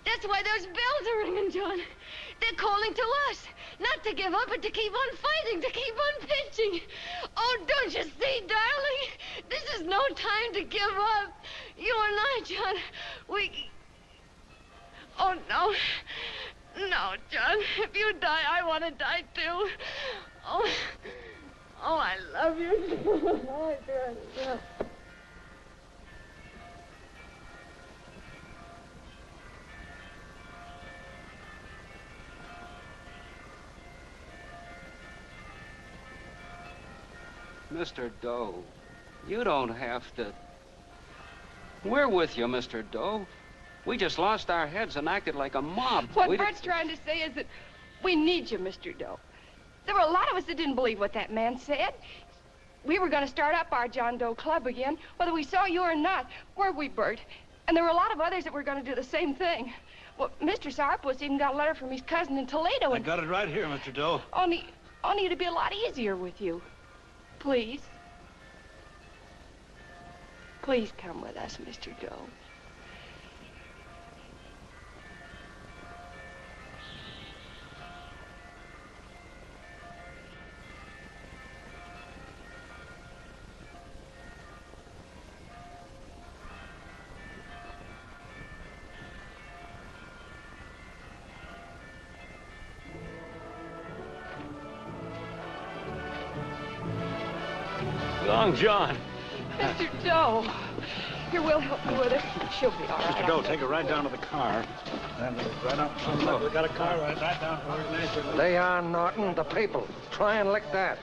Speaker 17: That's why those bells are ringing, John. They're calling to us. Not to give up, but to keep on fighting, to keep on pitching. Oh, don't you see, darling? This is no time to give up. You and I, John, we... Oh, no. No, John. If you die, I want to die, too. Oh, I love you. Oh, John.
Speaker 19: Mr. Doe, you don't have to... We're with you, Mr. Doe. We just lost our heads and acted like a mob.
Speaker 8: What Bert's trying to say is that we need you, Mr. Doe. There were a lot of us that didn't believe what that man said. We were going to start up our John Doe Club again, whether we saw you or not. Weren't we, Bert? And there were a lot of others that were going to do the same thing. Well, Mr. Sourpuss even got a letter from his cousin in Toledo.
Speaker 18: I got it right here, Mr. Doe.
Speaker 8: Only it'd be a lot easier with you. Please. Please come with us, Mr. Doe.
Speaker 18: Long John.
Speaker 8: Mr. Doe. Here, we'll help you with it. She'll be all right.
Speaker 18: Mr. Doe, take her right down to the car. And right up. Look, we got a car right down to her.
Speaker 9: They are, Norton, the people. Try and lick that.